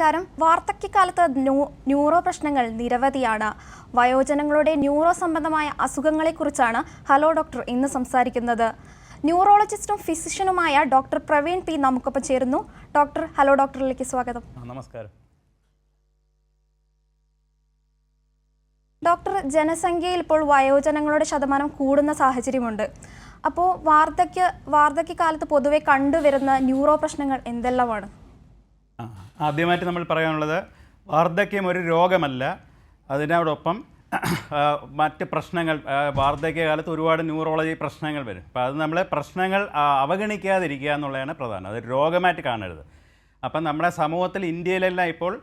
നമസ്കാരം. വാർദ്ധക്യകാലത്ത് ന്യൂറോ പ്രശ്നങ്ങൾ നിരവധിയാണ്. വയോജനങ്ങളുടെ ന്യൂറോ സംബന്ധമായ അസുഖങ്ങളെക്കുറിച്ചാണ് ഹലോ ഡോക്ടർ ഇന്ന് സംസാരിക്കുന്നത്. ന്യൂറോളജിസ്റ്റും ഫിസിഷ്യനുമായ ഡോക്ടർ പ്രവീൺ പി നമുക്കൊപ്പം ചേരുന്നു. ഡോക്ടർ, ഹലോ ഡോക്ടറിലേക്ക് സ്വാഗതം. നമസ്കാരം ഡോക്ടർ, ജനസംഖ്യയിൽ ഇപ്പോൾ വയോജനങ്ങളുടെ ശതമാനം കൂടുന്ന സാഹചര്യമുണ്ട്. അപ്പോൾ വാർദ്ധക്യകാലത്ത് പൊതുവെ കണ്ടുവരുന്ന ന്യൂറോ പ്രശ്നങ്ങൾ എന്തെല്ലാമാണ്? ആദ്യമായിട്ട് നമ്മൾ പറയാനുള്ളത്, വാർദ്ധക്യം ഒരു രോഗമല്ല. അതിനോടൊപ്പം മറ്റ് പ്രശ്നങ്ങൾ, വാർദ്ധക്യകാലത്ത് ഒരുപാട് ന്യൂറോളജി പ്രശ്നങ്ങൾ വരും. അപ്പോൾ അത് നമ്മൾ പ്രശ്നങ്ങൾ അവഗണിക്കാതിരിക്കുക എന്നുള്ളതാണ് പ്രധാനം. അത് രോഗമായിട്ട് കാണരുത്. അപ്പം നമ്മുടെ സമൂഹത്തിൽ ഇന്ത്യയിലെല്ലാം ഇപ്പോൾ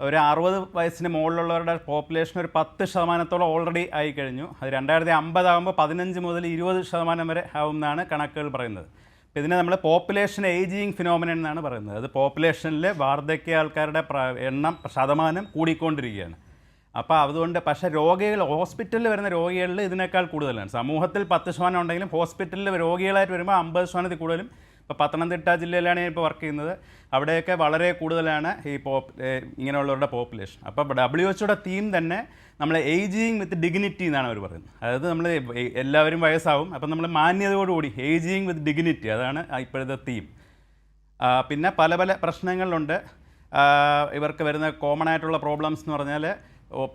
ഒരു 60 വയസ്സിന് മുകളിലുള്ളവരുടെ പോപ്പുലേഷൻ ഒരു 10% ഓൾറെഡി ആയിക്കഴിഞ്ഞു. അത് 2050 ആകുമ്പോൾ 15 മുതൽ 20% വരെ ആവുമെന്നാണ് കണക്കുകൾ പറയുന്നത്. അപ്പോൾ ഇതിനെ നമ്മൾ പോപ്പുലേഷൻ ഏജിങ് ഫിനോമിനൻ എന്നാണ് പറയുന്നത്. അത് പോപ്പുലേഷനിൽ വാർദ്ധക്യ ആൾക്കാരുടെ ശതമാനം കൂടിക്കൊണ്ടിരിക്കുകയാണ്. അപ്പോൾ അതുകൊണ്ട് പക്ഷേ ഹോസ്പിറ്റലിൽ വരുന്ന രോഗികളിൽ ഇതിനേക്കാൾ കൂടുതലാണ്. സമൂഹത്തിൽ 10% ഉണ്ടെങ്കിലും ഹോസ്പിറ്റലിൽ രോഗികളായിട്ട് വരുമ്പോൾ 50% കൂടുതലും. ഇപ്പോൾ പത്തനംതിട്ട ജില്ലയിലാണ് ഞാൻ ഇപ്പോൾ വർക്ക് ചെയ്യുന്നത്. അവിടെയൊക്കെ വളരെ കൂടുതലാണ് ഇങ്ങനെയുള്ളവരുടെ പോപ്പുലേഷൻ. അപ്പോൾ WHO തീം തന്നെ നമ്മൾ ഏജിങ് വിത്ത് ഡിഗ്നിറ്റി എന്നാണ് അവർ പറയുന്നത്. അതായത് നമ്മൾ എല്ലാവരും വയസ്സാവും, അപ്പം നമ്മൾ മാന്യതയോടുകൂടി ഏജിങ് വിത്ത് ഡിഗ്നിറ്റി, അതാണ് ഇപ്പോഴത്തെ തീം. പിന്നെ പല പല പ്രശ്നങ്ങളുണ്ട് ഇവർക്ക് വരുന്ന കോമൺ ആയിട്ടുള്ള പ്രോബ്ലംസ് എന്ന് പറഞ്ഞാൽ,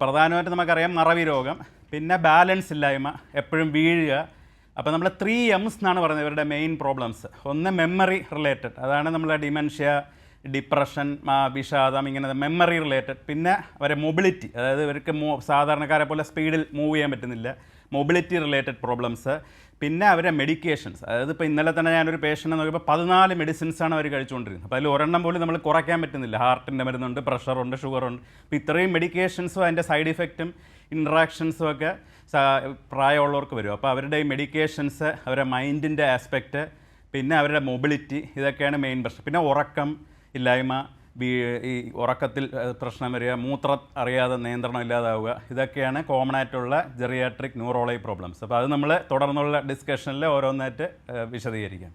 പ്രധാനമായിട്ട് നമുക്കറിയാം മറവി രോഗം, പിന്നെ ബാലൻസ് ഇല്ലായ്മ, എപ്പോഴും വീഴുക. അപ്പോൾ നമ്മൾ 3 M's എന്നാണ് പറയുന്നത് ഇവരുടെ മെയിൻ പ്രോബ്ലംസ്. ഒന്ന് മെമ്മറി റിലേറ്റഡ്, അതാണ് നമ്മളെ ഡിമെൻഷ്യ, ഡിപ്രഷൻ, വിഷാദം, ഇങ്ങനെ മെമ്മറി റിലേറ്റഡ്. പിന്നെ അവരെ മൊബിലിറ്റി, അതായത് ഇവർക്ക് സാധാരണക്കാരെ പോലെ സ്പീഡിൽ മൂവ് ചെയ്യാൻ പറ്റുന്നില്ല, മൊബിലിറ്റി റിലേറ്റഡ് പ്രോബ്ലംസ്. പിന്നെ അവരെ മെഡിക്കേഷൻസ്, അതായത് ഇപ്പോൾ ഇന്നലെ തന്നെ ഞാനൊരു പേഷ്യൻറ്റ് നോക്കിയപ്പോൾ 14 മെഡിസിൻസാണ് അവർ കഴിച്ചുകൊണ്ടിരുന്നത്. അപ്പോൾ അതിൽ ഒരെണ്ണം പോലും നമ്മൾ കുറയ്ക്കാൻ പറ്റുന്നില്ല. ഹാർട്ടിൻ്റെ മരുന്നുണ്ട്, പ്രഷറുണ്ട്, ഷുഗറുണ്ട്. അപ്പോൾ ഇത്രയും മെഡിക്കേഷൻസും അതിൻ്റെ സൈഡ് ഇഫക്റ്റും ഇൻട്രാക്ഷൻസും ഒക്കെ പ്രായമുള്ളവർക്ക് വരും. അപ്പോൾ അവരുടെ ഈ മെഡിക്കേഷൻസ്, അവരുടെ മൈൻഡിൻ്റെ ആസ്പെക്റ്റ്, പിന്നെ അവരുടെ മൊബിലിറ്റി, ഇതൊക്കെയാണ് മെയിൻ പ്രശ്നം. പിന്നെ ഉറക്കം ഇല്ലായ്മ, ഈ ഉറക്കത്തിൽ പ്രശ്നം വരിക, മൂത്രം അറിയാതെ നിയന്ത്രണം ഇല്ലാതാവുക, ഇതൊക്കെയാണ് കോമൺ ആയിട്ടുള്ള ജെറിയാട്രിക് ന്യൂറോളജി പ്രോബ്ലംസ്. അപ്പോൾ അത് നമ്മൾ തുടർന്നുള്ള ഡിസ്കഷനിൽ ഓരോന്നായിട്ട് വിശദീകരിക്കാം.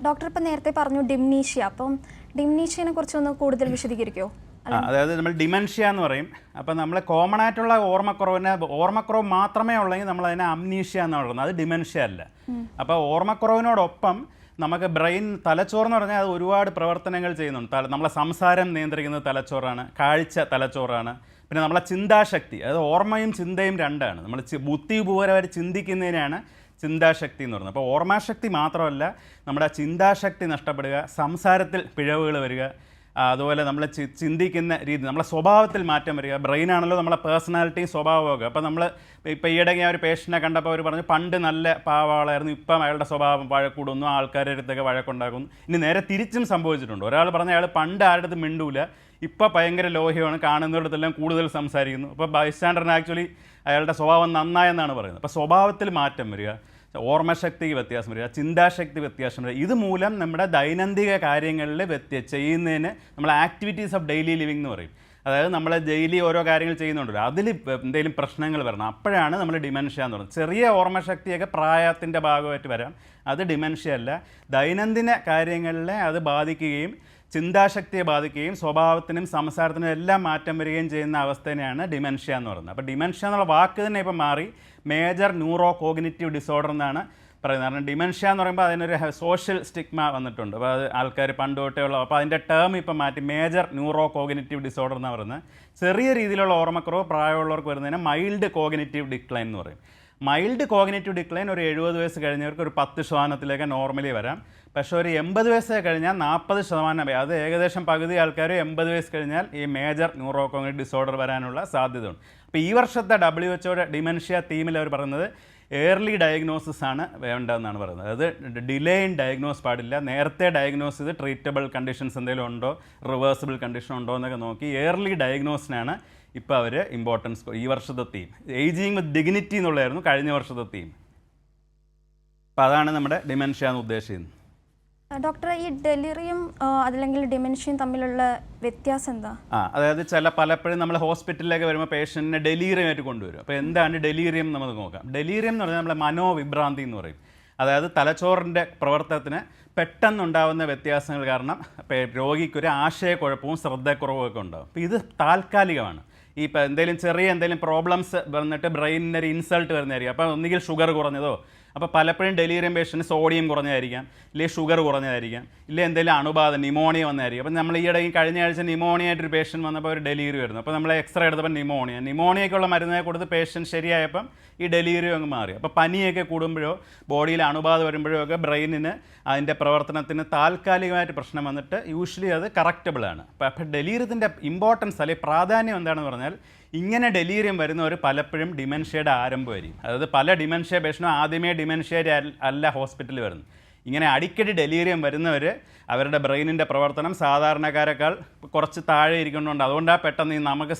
ഡോക്ടർ ഇപ്പം നേരത്തെ പറഞ്ഞു ഡിംനീഷ്യ. അപ്പം ഡിംനീഷ്യനെ കുറിച്ചൊന്ന് കൂടുതൽ വിശദീകരിക്കുമോ? അതായത് നമ്മൾ ഡിമെൻഷ്യ എന്ന് പറയും. അപ്പം നമ്മൾ കോമൺ ആയിട്ടുള്ള ഓർമ്മക്കുറവ് മാത്രമേ ഉള്ളെങ്കിൽ നമ്മൾ അതിനെ അംനീഷ്യ എന്നാണ് പറയുന്നത്. അത് ഡിമെൻഷ്യ അല്ല. അപ്പോൾ ഓർമ്മക്കുറവിനോടൊപ്പം നമുക്ക് ബ്രെയിൻ, തലച്ചോറെന്ന് പറഞ്ഞാൽ അത് ഒരുപാട് പ്രവർത്തനങ്ങൾ ചെയ്യുന്നുണ്ട്. നമ്മളെ സംസാരം നിയന്ത്രിക്കുന്നത് തലച്ചോറാണ്, കാഴ്ച തലച്ചോറാണ്. പിന്നെ നമ്മളെ ചിന്താശക്തി, അതായത് ഓർമ്മയും ചിന്തയും രണ്ടാണ്. നമ്മൾ ബുദ്ധിപൂർവ്വം ചിന്തിക്കുന്നതിനാണ് ചിന്താശക്തി എന്ന് പറയുന്നത്. അപ്പോൾ ഓർമ്മശക്തി മാത്രമല്ല, നമ്മുടെ ചിന്താശക്തി നഷ്ടപ്പെടുക, സംസാരത്തിൽ പിഴവുകൾ വരിക, അതുപോലെ നമ്മൾ ചിന്തിക്കുന്ന രീതി, നമ്മളെ സ്വഭാവത്തിൽ മാറ്റം വരിക. ബ്രെയിനാണല്ലോ നമ്മളെ പേഴ്സണാലിറ്റിയും സ്വഭാവമൊക്കെ. അപ്പോൾ നമ്മൾ ഇപ്പോൾ ഈയിടെ ഞാൻ ഒരു പേഷ്യൻറ്റിനെ കണ്ടപ്പോൾ അവർ പറഞ്ഞു, പണ്ട് നല്ല പാവമാളായിരുന്നു, ഇപ്പം അയാളുടെ സ്വഭാവം വഴക്കൂടുന്നു, ആൾക്കാരുടെ അടുത്തൊക്കെ വഴക്കുണ്ടാക്കുന്നു. ഇനി നേരെ തിരിച്ചും സംഭവിച്ചിട്ടുണ്ട്. ഒരാൾ പറഞ്ഞ അയാൾ പണ്ട് ആരുടെ അടുത്ത് മിണ്ടൂല, ഇപ്പോൾ ഭയങ്കര ലോഹ്യമാണ്, കാണുന്നിടത്തെല്ലാം കൂടുതൽ സംസാരിക്കുന്നു. അപ്പോൾ ബൈസ്റ്റാൻഡറിന് ആക്ച്വലി അയാളുടെ സ്വഭാവം നന്നായെന്നാണ് പറയുന്നത്. അപ്പോൾ സ്വഭാവത്തിൽ മാറ്റം വരിക, ഓർമ്മശക്തിക്ക് വ്യത്യാസം വരിക, ചിന്താശക്തി വ്യത്യാസം വരിക. ഇതുമൂലം നമ്മുടെ ദൈനംദിന കാര്യങ്ങളിൽ ചെയ്യുന്നതിന് നമ്മൾ ആക്ടിവിറ്റീസ് ഓഫ് ഡെയിലി ലിവിങ് എന്ന് പറയും. അതായത് നമ്മൾ ഡെയിലി ഓരോ കാര്യങ്ങൾ ചെയ്യുന്നുണ്ടല്ലോ, അതിൽ എന്തെങ്കിലും പ്രശ്നങ്ങൾ വരണം. അപ്പോഴാണ് നമ്മൾ ഡിമെൻഷ്യ എന്ന് പറയുന്നത്. ചെറിയ ഓർമ്മശക്തിയൊക്കെ പ്രായത്തിൻ്റെ ഭാഗമായിട്ട് വരാം, അത് ഡിമെൻഷ്യ അല്ല. ദൈനംദിന കാര്യങ്ങളിലെ അത് ബാധിക്കുകയും ചിന്താശക്തിയെ ബാധിക്കുകയും സ്വഭാവത്തിനും സംസാരത്തിനും എല്ലാം മാറ്റം വരികയും ചെയ്യുന്ന അവസ്ഥേനെയാണ് ഡിമെൻഷ്യ എന്ന് പറയുന്നത്. അപ്പോൾ ഡിമെൻഷ്യ എന്നുള്ള വാക്ക് തന്നെ ഇപ്പം മാറി മേജർ ന്യൂറോ കോഗ്നിറ്റീവ് ഡിസോർഡർ എന്നാണ് പറയുന്നത്. കാരണം ഡിമെൻഷ്യ എന്ന് പറയുമ്പോൾ അതിനൊരു സോഷ്യൽ സ്റ്റിഗ്മ വന്നിട്ടുണ്ട്. അപ്പോൾ അത് ആൾക്കാർ പണ്ട് തൊട്ടേ ഉള്ള, അപ്പോൾ അതിൻ്റെ ടേം ഇപ്പം മാറ്റി മേജർ ന്യൂറോ കോഗ്നിറ്റീവ് ഡിസോർഡർ എന്നാണ് പറയുന്നത്. ചെറിയ രീതിയിലുള്ള ഓർമ്മക്കുറവ് പ്രായമുള്ളവർക്ക് വരുന്നതിന് മൈൽഡ് കോഗ്നിറ്റീവ് ഡിക്ലൈൻ എന്ന് പറയും. മൈൽഡ് കോഗ്നിറ്റീവ് ഡിക്ലൈൻ ഒരു 70 വയസ്സ് കഴിഞ്ഞവർക്ക് ഒരു 10% നോർമലി വരാം. പക്ഷേ ഒരു 80 വയസ്സ് കഴിഞ്ഞാൽ 40%, അത് ഏകദേശം പകുതി ആൾക്കാർ 80 വയസ്സ് കഴിഞ്ഞാൽ ഈ മേജർ ന്യൂറോ കോഗ്നിറ്റീവ് ഡിസോർഡർ വരാനുള്ള സാധ്യതയുണ്ട്. അപ്പോൾ ഈ വർഷത്തെ WHO ഡിമെൻഷ്യ തീമിൽ അവർ പറയുന്നത് ഏർലി ഡയഗ്നോസിസ് ആണ് വേണ്ടതെന്നാണ് പറയുന്നത്. അത് ഡിലേ ഇൻ ഡയഗ്നോസ് പാടില്ല. നേരത്തെ ഡയഗ്നോസ് ചെയ്ത് ട്രീറ്റബിൾ കണ്ടീഷൻസ് എന്തെങ്കിലും ഉണ്ടോ, റിവേഴ്സിബിൾ കണ്ടീഷൻ ഉണ്ടോ എന്നൊക്കെ നോക്കി ഏർലി ഡയഗ്നോസിനാണ് ഇപ്പോൾ അവർ ഇമ്പോർട്ടൻസ്. ഈ വർഷത്തെ തീം ഏജിങ് വിത്ത് ഡിഗ്നിറ്റി എന്നുള്ളതായിരുന്നു കഴിഞ്ഞ വർഷത്തെ തീം. അപ്പോൾ അതാണ് നമ്മുടെ ഡിമെൻഷ്യ എന്ന് ഉദ്ദേശിക്കുന്നത്. ഡോക്ടർ, ഈ ഡെലിറിയം അല്ലെങ്കിൽ ഡിമെൻഷ്യയും തമ്മിലുള്ള വ്യത്യാസം എന്താ? അതായത് പലപ്പോഴും നമ്മൾ ഹോസ്പിറ്റലിലേക്ക് വരുമ്പോൾ പേഷ്യൻറ്റിനെ ഡെലീറിയം ആയിട്ട് കൊണ്ടുവരും. അപ്പോൾ എന്താണ് ഡെലീറിയം എന്ന് നമുക്ക് നോക്കാം. ഡെലീറിയം എന്ന് പറഞ്ഞാൽ നമ്മളെ മനോവിഭ്രാന്തി എന്ന് പറയും. അതായത് തലച്ചോറിൻ്റെ പ്രവർത്തനത്തിന് പെട്ടെന്നുണ്ടാകുന്ന വ്യത്യാസങ്ങൾ കാരണം രോഗിക്കൊരു ആശയക്കുഴപ്പവും ശ്രദ്ധക്കുറവും ഒക്കെ ഉണ്ടാകും. അപ്പോൾ ഇത് താൽക്കാലികമാണ്. ഈ ഇപ്പോൾ എന്തെങ്കിലും പ്രോബ്ലംസ് വന്നിട്ട് ബ്രെയിനിന് ഒരു ഇൻസൾട്ട് വരുന്നതായിരിക്കും. അപ്പോൾ ഒന്നുകിൽ ഷുഗർ കുറഞ്ഞതോ, അപ്പോൾ പലപ്പോഴും ഡെലീരിയം പേഷ്യൻറ്റ് സോഡിയം കുറഞ്ഞതായിരിക്കാം, ഇല്ലെങ്കിൽ ഷുഗർ കുറഞ്ഞതായിരിക്കാം, ഇല്ലെങ്കിൽ എന്തെങ്കിലും അണുബാധ നിമോണിയ വന്നതായിരിക്കും. അപ്പോൾ നമ്മൾ ഈയിടെ കഴിഞ്ഞ ആഴ്ച നിമോണിയ ആയിട്ടൊരു പേഷ്യൻറ്റ് വന്നപ്പോൾ ഒരു ഡെലിവറി വരുന്നു. അപ്പോൾ നമ്മൾ എക്സ്റേ എടുത്തപ്പോൾ നിമോണിയയ്ക്കുള്ള മരുന്നിനെ കൊടുത്ത് പേഷ്യൻറ്റ് ശരിയായപ്പം ഈ ഡെലിവറി അങ്ങ് മാറി. അപ്പോൾ പനിയൊക്കെ കൂടുമ്പോഴോ ബോഡിയിൽ അണുബാധ വരുമ്പോഴോ ഒക്കെ ബ്രെയിനിന് അതിൻ്റെ പ്രവർത്തനത്തിന് താൽക്കാലികമായിട്ട് പ്രശ്നം വന്നിട്ട് യൂഷ്വലി അത് കറക്റ്റബിളാണ്. അപ്പോൾ ഡെലീരിയത്തിൻ്റെ ഇമ്പോർട്ടൻസ് അല്ലെങ്കിൽ പ്രാധാന്യം എന്താണെന്ന് പറഞ്ഞാൽ, ഇങ്ങനെ ഡെലീരിയം വരുന്നവർ പലപ്പോഴും ഡിമെൻഷ്യയുടെ ആരംഭമായിരിക്കും. അതായത് പല ഡിമെൻഷ്യ പേഷ്യനും ആദ്യമേ ഡിമെൻഷ്യയുടെ അല്ല ഹോസ്പിറ്റലിൽ വരുന്നത്. ഇങ്ങനെ അടിക്കടി ഡെലീരിയം വരുന്നവർ അവരുടെ ബ്രെയിനിൻ്റെ പ്രവർത്തനം സാധാരണക്കാരെക്കാൾ കുറച്ച് താഴെ ഇരിക്കുന്നുണ്ട്. അതുകൊണ്ടാണ് പെട്ടെന്ന് നമുക്ക്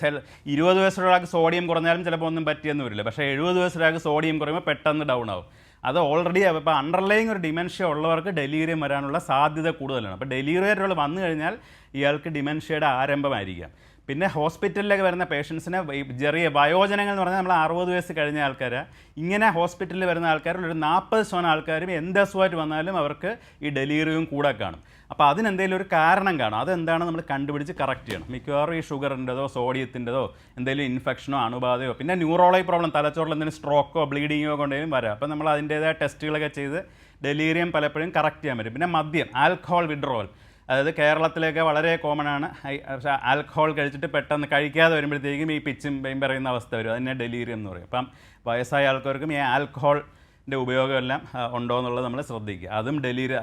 20 വയസ്സുള്ള ഒരാൾക്ക് സോഡിയം കുറഞ്ഞാലും ചിലപ്പോൾ ഒന്നും പറ്റിയെന്ന് വരില്ല. പക്ഷേ 70 വയസ്സുള്ള ഒരാൾക്ക് സോഡിയം കുറയുമ്പോൾ പെട്ടെന്ന് ഡൗൺ ആവും. അത് ഓൾറെഡി ഇപ്പോൾ അണ്ടർലൈങ് ഒരു ഡിമെൻഷ്യ ഉള്ളവർക്ക് ഡെലീരിയം വരാനുള്ള സാധ്യത കൂടുതലാണ്. അപ്പോൾ ഡെലീറിയറുകൾ വന്നു കഴിഞ്ഞാൽ ഇയാൾക്ക് ഡിമെൻഷ്യയുടെ ആരംഭമായിരിക്കാം. പിന്നെ ഹോസ്പിറ്റലിലേക്ക് വരുന്ന പേഷ്യൻസിനെ ചെറിയ വയോജനങ്ങൾ എന്ന് പറഞ്ഞാൽ നമ്മൾ 60 വയസ്സ് കഴിഞ്ഞ ആൾക്കാർ, ഇങ്ങനെ ഹോസ്പിറ്റലിൽ വരുന്ന ആൾക്കാരിൽ ഒരു 40% ആൾക്കാരും എന്ത് അസുഖമായിട്ട് വന്നാലും അവർക്ക് ഈ ഡെലീറിയവും കൂടെ കാണും. അപ്പോൾ അതിനെന്തെങ്കിലും ഒരു കാരണം കാണും. അതെന്താണ് നമ്മൾ കണ്ടുപിടിച്ച് കറക്റ്റ് ചെയ്യണം. മിക്കവാറും ഈ ഷുഗറിൻ്റെതോ സോഡിയത്തിൻ്റെതോ എന്തെങ്കിലും ഇൻഫെക്ഷനോ അണുബാധയോ പിന്നെ ന്യൂറോളജി പ്രോബ്ലം, തലച്ചോറിൽ എന്തെങ്കിലും സ്ട്രോക്കോ ബ്ലീഡിങ്ങോ കൊണ്ടെങ്കിലും വരാം. അപ്പോൾ നമ്മൾ അതിൻ്റേതായ ടെസ്റ്റുകളൊക്കെ ചെയ്ത് ഡെലീറിയം പലപ്പോഴും കറക്റ്റ് ചെയ്യാൻ പറ്റും. പിന്നെ മദ്യം, ആൽക്കഹോൾ വിഡ്രോവൽ, അതായത് കേരളത്തിലേക്ക് വളരെ കോമൺ ആണ്. ആൽക്കഹോൾ കഴിച്ചിട്ട് പെട്ടെന്ന് കഴിക്കാതെ വരുമ്പോഴത്തേക്കും ഈ പിച്ചും പെയും പറയുന്ന അവസ്ഥ വരും. അതിനെ ഡെലീരിയം എന്ന് പറയും. അപ്പം വയസ്സായ ആൾക്കാർക്കും ഈ ആൽക്കഹോളിൻ്റെ ഉപയോഗമെല്ലാം ഉണ്ടോ എന്നുള്ളത് നമ്മൾ ശ്രദ്ധിക്കുക. അതും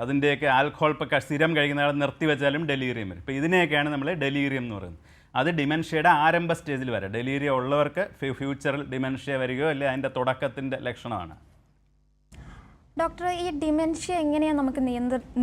അതിൻ്റെയൊക്കെ ആൽക്കഹോൾ ഇപ്പോൾ സ്ഥിരം കഴിക്കുന്ന ആൾ നിർത്തി വെച്ചാലും ഡെലീരിയം വരും. ഇപ്പോൾ ഇതിനെയൊക്കെയാണ് നമ്മൾ ഡെലീരിയം എന്ന് പറയുന്നത്. അത് ഡിമെൻഷ്യയുടെ ആരംഭ സ്റ്റേജിൽ വരാം. ഡെലീരിയം ഉള്ളവർക്ക് ഫ്യൂച്ചറിൽ ഡിമെൻഷ്യ വരികയോ അല്ലെങ്കിൽ അതിൻ്റെ തുടക്കത്തിൻ്റെ ലക്ഷണമാണ്. ഡോക്ടർ, ഈ ഡിമെൻഷ്യ എങ്ങനെയാണ് നമുക്ക്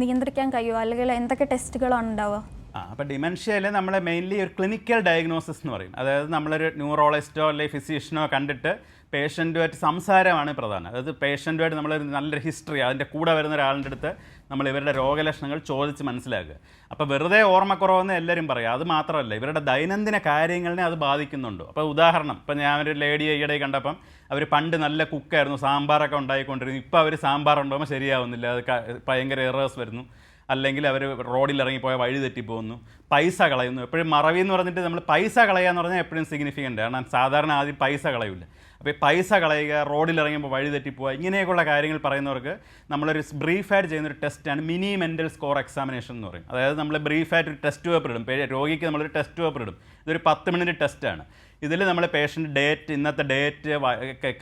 നിയന്ത്രിക്കാൻ കഴിയുമോ, അല്ലെങ്കിൽ എന്തൊക്കെ ടെസ്റ്റുകളാണ് ഉണ്ടാവുക? അപ്പോൾ ഡിമെൻഷ്യയിൽ നമ്മൾ മെയിൻലി ഒരു ക്ലിനിക്കൽ ഡയഗ്നോസിസ് എന്ന് പറയും. അതായത് നമ്മളൊരു ന്യൂറോളജിസ്റ്റോ അല്ലെങ്കിൽ ഫിസിഷ്യനോ കണ്ടിട്ട് പേഷ്യൻറ്റുമായിട്ട് സംസാരമാണ് പ്രധാനം. അതായത് പേഷ്യൻറ്റുമായിട്ട് നമ്മളൊരു നല്ലൊരു ഹിസ്റ്ററി, അതിൻ്റെ കൂടെ വരുന്ന ഒരാളുടെ അടുത്ത് നമ്മൾ ഇവരുടെ രോഗലക്ഷണങ്ങൾ ചോദിച്ച് മനസ്സിലാക്കുക. അപ്പോൾ വെറുതെ ഓർമ്മക്കുറവെന്ന് എല്ലാവരും പറയും. അത് മാത്രമല്ല, ഇവരുടെ ദൈനംദിന കാര്യങ്ങളിനെ അത് ബാധിക്കുന്നുണ്ടോ. അപ്പോൾ ഉദാഹരണം, ഇപ്പോൾ ഞാനൊരു ലേഡിയെ ഈയിടെ കണ്ടപ്പം അവർ പണ്ട് നല്ല കുക്കായിരുന്നു, സാമ്പാറൊക്കെ ഉണ്ടായിക്കൊണ്ടിരുന്നു. ഇപ്പോൾ അവർ സാമ്പാർ ഉണ്ടാകുമ്പോൾ ശരിയാവുന്നില്ല, അത് ഭയങ്കര എറേഴ്സ് വരുന്നു. അല്ലെങ്കിൽ അവർ റോഡിൽ ഇറങ്ങിപ്പോയാൽ വഴി തെറ്റിപ്പോകുന്നു, പൈസ കളയുന്നു. എപ്പോഴും മറവി എന്ന് പറഞ്ഞിട്ട് നമ്മൾ പൈസ കളയുക എന്ന് പറഞ്ഞാൽ എപ്പോഴും സിഗ്നിഫിക്കൻ്റ്. കാരണം സാധാരണ ആദ്യം പൈസ കളയില്ല. അപ്പോൾ ഈ പൈസ കളയുക, റോഡിൽ ഇറങ്ങുമ്പോൾ വഴി തെറ്റിപ്പോവുക, ഇങ്ങനെയൊക്കെയുള്ള കാര്യങ്ങൾ പറയുന്നവർക്ക് നമ്മളൊരു ബ്രീഫായിട്ട് ചെയ്യുന്നൊരു ടെസ്റ്റാണ് മിനി മെൻ്റൽ സ്കോർ എക്സാമിനേഷൻ എന്ന് പറയും. അതായത് നമ്മൾ ബ്രീഫായിട്ട് ഒരു ടെസ്റ്റ് പേപ്പർ ഇടും. രോഗിക്ക് നമ്മളൊരു ടെസ്റ്റ് പേപ്പർ ഇടും. ഇതൊരു 10 മിനിറ്റ് ടെസ്റ്റാണ്. ഇതിൽ നമ്മൾ പേഷ്യൻ്റ് ഡേറ്റ്, ഇന്നത്തെ ഡേറ്റ്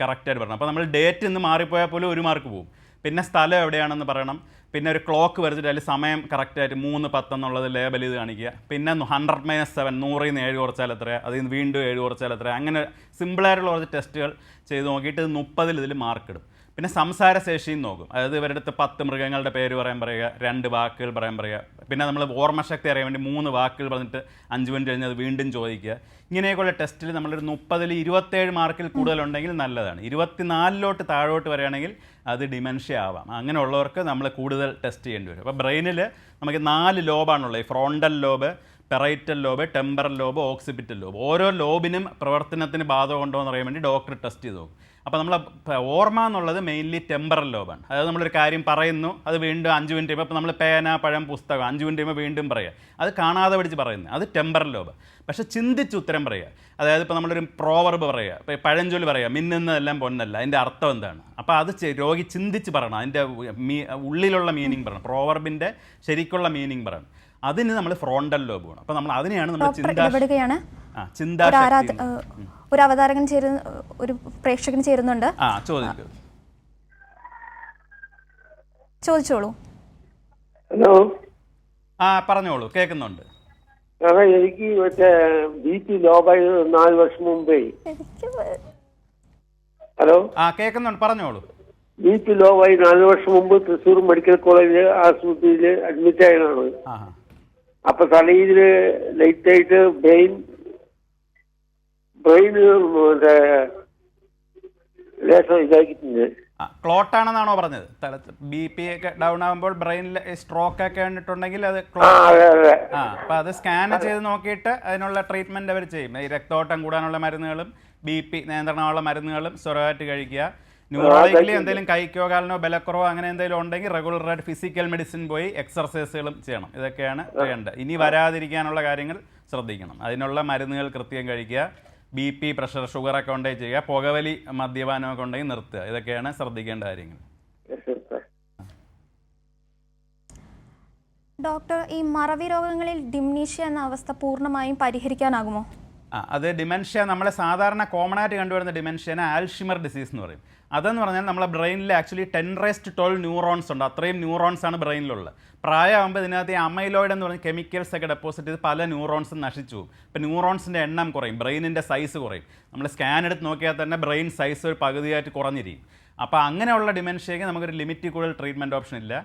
കറക്റ്റായിട്ട് പറയണം. അപ്പോൾ നമ്മൾ ഡേറ്റ് ഇന്ന് മാറിപ്പോയാൽ പോലും 1 മാർക്ക് പോകും. പിന്നെ സ്ഥലം എവിടെയാണെന്ന് പറയണം. പിന്നെ ഒരു ക്ലോക്ക് വരച്ചിട്ട് അതിൽ സമയം കറക്റ്റായിട്ട് 3:10 എന്നുള്ളത് ലേബൽ ചെയ്ത് കാണിക്കുക. പിന്നെ 100-7, 100ൽ നിന്ന് 7 കുറച്ചാൽ എത്ര, അതിൽ നിന്ന് വീണ്ടും 7 കുറച്ചാൽ എത്ര, അങ്ങനെ സിമ്പിളായിട്ടുള്ള കുറച്ച് ടെസ്റ്റുകൾ ചെയ്ത് നോക്കിയിട്ട് 30ൽ ഇതിൽ മാർക്ക് ഇടും. പിന്നെ സംസാരശേഷിയും നോക്കും. അതായത് ഇവരുടെ അടുത്ത് 10 മൃഗങ്ങളുടെ പേര് പറയാൻ പറയുക, 2 വാക്കുകൾ പറയാൻ പറയുക. പിന്നെ നമ്മൾ ഓർമ്മശക്തി അറിയാൻ വേണ്ടി 3 വാക്കുകൾ പറഞ്ഞിട്ട് 5 മിനിറ്റ് കഴിഞ്ഞ് അത് വീണ്ടും ചോദിക്കുക. ഇങ്ങനെയൊക്കെയുള്ള ടെസ്റ്റിൽ നമ്മളൊരു 30ൽ 27 മാർക്കിൽ കൂടുതലുണ്ടെങ്കിൽ നല്ലതാണ്. 24ലോട്ട് താഴോട്ട് വരികയാണെങ്കിൽ അത് ഡിമെൻഷ്യ ആവാം. അങ്ങനെയുള്ളവർക്ക് നമ്മൾ കൂടുതൽ ടെസ്റ്റ് ചെയ്യേണ്ടി വരും. അപ്പോൾ ബ്രെയിനിൽ നമുക്ക് 4 ലോബാണുള്ളത്. ഈ frontal lobe, parietal lobe, temporal lobe, occipital lobe. ഓരോ ലോബിനും പ്രവർത്തനത്തിന് ബാധകം ഉണ്ടോ എന്ന് അറിയാൻ വേണ്ടി ഡോക്ടർ ടെസ്റ്റ് ചെയ്ത് നോക്കും. അപ്പോൾ നമ്മൾ ഓർമ്മ എന്നുള്ളത് മെയിൻലി ടെമ്പറൽ ലോബാണ്. അതായത് നമ്മളൊരു കാര്യം പറയുന്നു, അത് വീണ്ടും 5 മിനിറ്റ് കഴിയുമ്പോൾ, ഇപ്പോൾ നമ്മൾ പേന, പഴം, പുസ്തകം 5 മിനിറ്റ് കഴിയുമ്പോൾ വീണ്ടും പറയുക, അത് കാണാതെ പഠിച്ച് പറയുന്നത്, അത് ടെമ്പറൽ ലോബ്. പക്ഷേ ചിന്തിച്ച് ഉത്തരം പറയുക, അതായത് ഇപ്പോൾ നമ്മളൊരു പ്രോവർബ് പറയുക, ഇപ്പോൾ പഴഞ്ചൊല്ലി പറയുക, മിന്നുന്നതെല്ലാം പൊന്നല്ല, അതിൻ്റെ അർത്ഥം എന്താണ്, അപ്പോൾ അത് രോഗി ചിന്തിച്ച് പറയണം, അതിൻ്റെ ഉള്ളിലുള്ള മീനിങ് പറയണം, പ്രോവർബിൻ്റെ ശരിക്കുള്ള മീനിങ് പറയണം. അതിന് നമ്മൾ ഫ്രോണ്ടൽ ലോബ് വേണം. അപ്പോൾ നമ്മൾ അതിനെയാണ് നമ്മൾ ചിന്താശക്തി. ഒരു അവതാരകൻ ഒരു പ്രേക്ഷകൻ ചേരുന്നുണ്ട്. ചോദിച്ചോളൂ. ഹലോ. പറഞ്ഞോളൂ, കേൾക്കുന്നുണ്ട്. എനിക്ക് മറ്റേ BP ലോബായി 4 വർഷം മുമ്പേ. ഹലോ. കേൾക്കുന്നുണ്ട്, പറഞ്ഞോളൂ. BP ലോബായി 4 വർഷം മുമ്പ് തൃശ്ശൂർ മെഡിക്കൽ കോളേജ് ആശുപത്രിയിൽ അഡ്മിറ്റ് ആയതാണ്. അപ്പൊ തലയില് ലൈറ്റായിട്ട് ബ്രെയിന് ലേശം ഇതാക്കിയിട്ടുണ്ട്. ക്ലോട്ടാണെന്നാണോ പറഞ്ഞത്? BP ഒക്കെ ഡൗൺ ആകുമ്പോൾ ബ്രെയിനിൽ സ്ട്രോക്ക് ഒക്കെ കണ്ടിട്ടുണ്ടെങ്കിൽ അത് അപ്പോൾ അത് സ്കാൻ ചെയ്ത് നോക്കിയിട്ട് അതിനുള്ള ട്രീറ്റ്മെൻറ്റ് അവർ ചെയ്യും. ഈ രക്തോട്ടം കൂടാനുള്ള മരുന്നുകളും BP നിയന്ത്രണമുള്ള മരുന്നുകളും സ്വരമായിട്ട് കഴിക്കുക. ന്യൂറോളജിക്കലി എന്തെങ്കിലും കൈക്കോ കാലിനോ ബലക്കുറവോ അങ്ങനെ എന്തെങ്കിലും ഉണ്ടെങ്കിൽ റെഗുലറായിട്ട് ഫിസിക്കൽ മെഡിസിൻ പോയി എക്സർസൈസുകളും ചെയ്യണം. ഇതൊക്കെയാണ് ചെയ്യേണ്ടത്. ഇനി വരാതിരിക്കാനുള്ള കാര്യങ്ങൾ ശ്രദ്ധിക്കണം. അതിനുള്ള മരുന്നുകൾ കൃത്യം കഴിക്കുക, BP, പ്രഷർ, ഷുഗറൊക്കെ ഉണ്ടെങ്കിൽ ചെയ്യുക, പുകവലി, മദ്യപാനമൊക്കെ ഉണ്ടെങ്കിൽ നിർത്തുക. ഇതൊക്കെയാണ് ശ്രദ്ധിക്കേണ്ട കാര്യങ്ങൾ. ഡോക്ടർ, ഈ മറവി രോഗങ്ങളിൽ ഡിംനീഷ്യ എന്ന അവസ്ഥ പൂർണ്ണമായും പരിഹരിക്കാനാകുമോ? അത് ഡിമെൻഷ്യ, നമ്മളെ സാധാരണ കോമൺ ആയിട്ട് കണ്ടുവരുന്ന ഡിമെൻഷ്യനെ ആൽഷിമർ ഡിസീസ് എന്ന് പറയും. അതെന്ന് പറഞ്ഞാൽ നമ്മളെ ബ്രെയിനിൽ ആക്ച്വലി 10⁻12 ന്യൂറോൺസ് ഉണ്ട്. അത്രയും ന്യൂറോൺസ് ആണ് ബ്രെയിനിലുള്ളത്. പ്രായമാകുമ്പോൾ ഇതിനകത്ത് ഈ അമൈലോയിഡ് എന്ന് പറഞ്ഞ കെമിക്കൽസ് ഒക്കെ ഡെപ്പോസിറ്റ് ചെയ്ത് പല ന്യൂറോൺസും നശിച്ചു പോകും. ഇപ്പോൾ ന്യൂറോൺസിൻ്റെ എണ്ണം കുറയും, ബ്രെയിനിൻ്റെ സൈസ് കുറയും. നമ്മൾ സ്കാൻ എടുത്ത് നോക്കിയാൽ തന്നെ ബ്രെയിൻ സൈസ് ഒരു പകുതിയായിട്ട് കുറഞ്ഞിരിക്കും. അപ്പോൾ അങ്ങനെയുള്ള ഡിമെൻഷ്യയ്ക്ക് നമുക്കൊരു ലിമിറ്റിൽ കൂടുതൽ ട്രീറ്റ്മെൻറ്റ് ഓപ്ഷൻ ഇല്ല.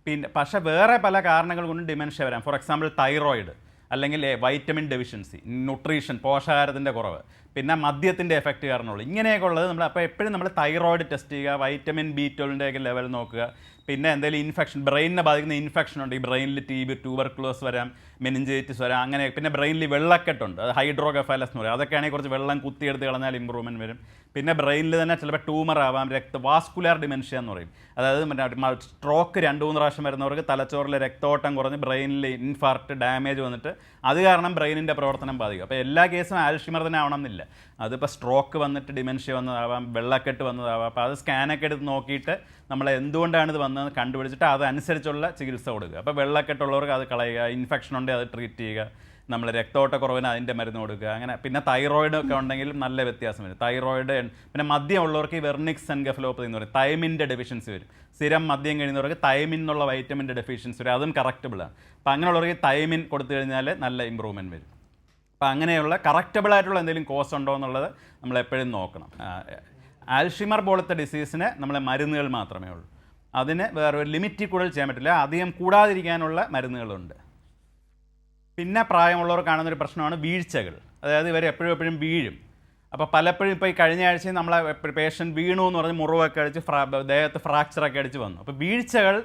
പിന്നെ പക്ഷേ വേറെ പല കാരണങ്ങൾ കൊണ്ടും ഡിമെൻഷ്യ വരാം. ഫോർ എക്സാമ്പിൾ തൈറോയിഡ്, അല്ലെങ്കിൽ വൈറ്റമിൻ ഡെഫിഷ്യൻസി, ന്യൂട്രീഷൻ, പോഷകാഹാരത്തിൻ്റെ കുറവ്, പിന്നെ മദ്യത്തിൻ്റെ എഫക്റ്റ് കാരണമുള്ളൂ. ഇങ്ങനെയൊക്കെ ഉള്ളത് നമ്മൾ അപ്പോൾ എപ്പോഴും നമ്മൾ തൈറോയിഡ് ടെസ്റ്റ് ചെയ്യുക, വൈറ്റമിൻ B12 ഒക്കെ ലെവൽ നോക്കുക. പിന്നെ എന്തെങ്കിലും ഇൻഫെക്ഷൻ, ബ്രെയിനിനെ ബാധിക്കുന്ന ഇൻഫെക്ഷൻ ഉണ്ട്, ഈ ബ്രെയിനിൽ TB, ട്യൂബർക്ലോസ് വരാം, മെനിഞ്ചൈറ്റിസ് വരാം, അങ്ങനെ. പിന്നെ ബ്രെയിനിൽ വെള്ളക്കെട്ടുണ്ട്, അത് ഹൈഡ്രോകെഫാലസ് എന്ന് പറയും. അതൊക്കെയാണെങ്കിൽ കുറച്ച് വെള്ളം കുത്തിയെടുത്ത് കളഞ്ഞാൽ ഇമ്പ്രൂവ്മെൻറ്റ് വരും. പിന്നെ ബ്രെയിനിൽ തന്നെ ചിലപ്പോൾ ട്യൂമർ ആവാം, വാസ്കുലാർ ഡിമെൻഷ്യ എന്ന് പറയും. അതായത് സ്ട്രോക്ക് 2-3 പ്രാവശ്യം വരുന്നവർക്ക് തലച്ചോറിലെ രക്തോട്ടം കുറഞ്ഞ് ബ്രെയിനിൽ ഇൻഫാർക്റ്റ്, ഡാമേജ് വന്നിട്ട് അത് കാരണം ബ്രെയിനിൻ്റെ പ്രവർത്തനം ബാധിക്കും. അപ്പോൾ എല്ലാ കേസും ആൽഷിമർ തന്നെ ആവണമെന്നില്ല. അതിപ്പോൾ സ്ട്രോക്ക് വന്നിട്ട് ഡിമെൻഷ്യ വന്നതാവാം, വെള്ളക്കെട്ട് വന്നതാവാം. അപ്പോൾ അത് സ്കാനൊക്കെ എടുത്ത് നോക്കിയിട്ട് നമ്മൾ എന്തുകൊണ്ടാണ് ഇത് വന്നതെന്ന് കണ്ടുപിടിച്ചിട്ട് അതനുസരിച്ചുള്ള ചികിത്സ കൊടുക്കുക. അപ്പോൾ വെള്ളക്കെട്ടുള്ളവർക്ക് അത് കളയുക, ഇൻഫെക്ഷൻ ഉണ്ടെങ്കിൽ അത് ട്രീറ്റ് ചെയ്യുക, നമ്മൾ രക്തോട്ടക്കുറവിന് അതിൻ്റെ മരുന്ന് കൊടുക്കുക, അങ്ങനെ. പിന്നെ തൈറോയിഡ് ഒക്കെ ഉണ്ടെങ്കിൽ നല്ല വ്യത്യാസം വരും. തൈറോയിഡ്, പിന്നെ മദ്യം ഉള്ളവർക്ക് ഈ വെർണിക്സ് എൻകെഫലോപ്പതി എന്ന് പറയും, തൈമിൻ്റെ ഡെഫിഷ്യൻസി വരും. സ്ഥിരം മദ്യം കഴിയുന്നവർക്ക് തൈമിൻ എന്നുള്ള വൈറ്റമിൻ്റെ ഡെഫിഷ്യൻസി വരും, അതും കറക്റ്റബിളാണ്. അപ്പോൾ അങ്ങനെയുള്ളവർക്ക് തൈമിൻ കൊടുത്തു കഴിഞ്ഞാൽ നല്ല ഇമ്പ്രൂവ്മെൻറ്റ് വരും. അപ്പോൾ അങ്ങനെയുള്ള കറക്റ്റബിളായിട്ടുള്ള എന്തെങ്കിലും കോസ് ഉണ്ടോ എന്നുള്ളത് നമ്മൾ എപ്പോഴും നോക്കണം. ആൽഷിമർ പോലത്തെ ഡിസീസിന് നമ്മളെ മരുന്നുകൾ മാത്രമേ ഉള്ളൂ. അതിന് വേറെ ഒരു ലിമിറ്റിൽ കൂടുതൽ ചെയ്യാൻ പറ്റില്ല. അധികം കൂടാതിരിക്കാനുള്ള മരുന്നുകളുണ്ട്. പിന്നെ പ്രായമുള്ളവർ കാണുന്നൊരു പ്രശ്നമാണ് വീഴ്ചകൾ. അതായത് ഇവർ എപ്പോഴും വീഴും. അപ്പോൾ പലപ്പോഴും ഇപ്പോൾ ഈ കഴിഞ്ഞ ആഴ്ചയും നമ്മളെ പേഷ്യൻറ്റ് വീണു എന്ന് പറഞ്ഞ് മുറിവൊക്കെ അടിച്ച് ദേഹത്ത് ഫ്രാക്ചറൊക്കെ അടിച്ച് വന്നു. അപ്പോൾ വീഴ്ചകൾ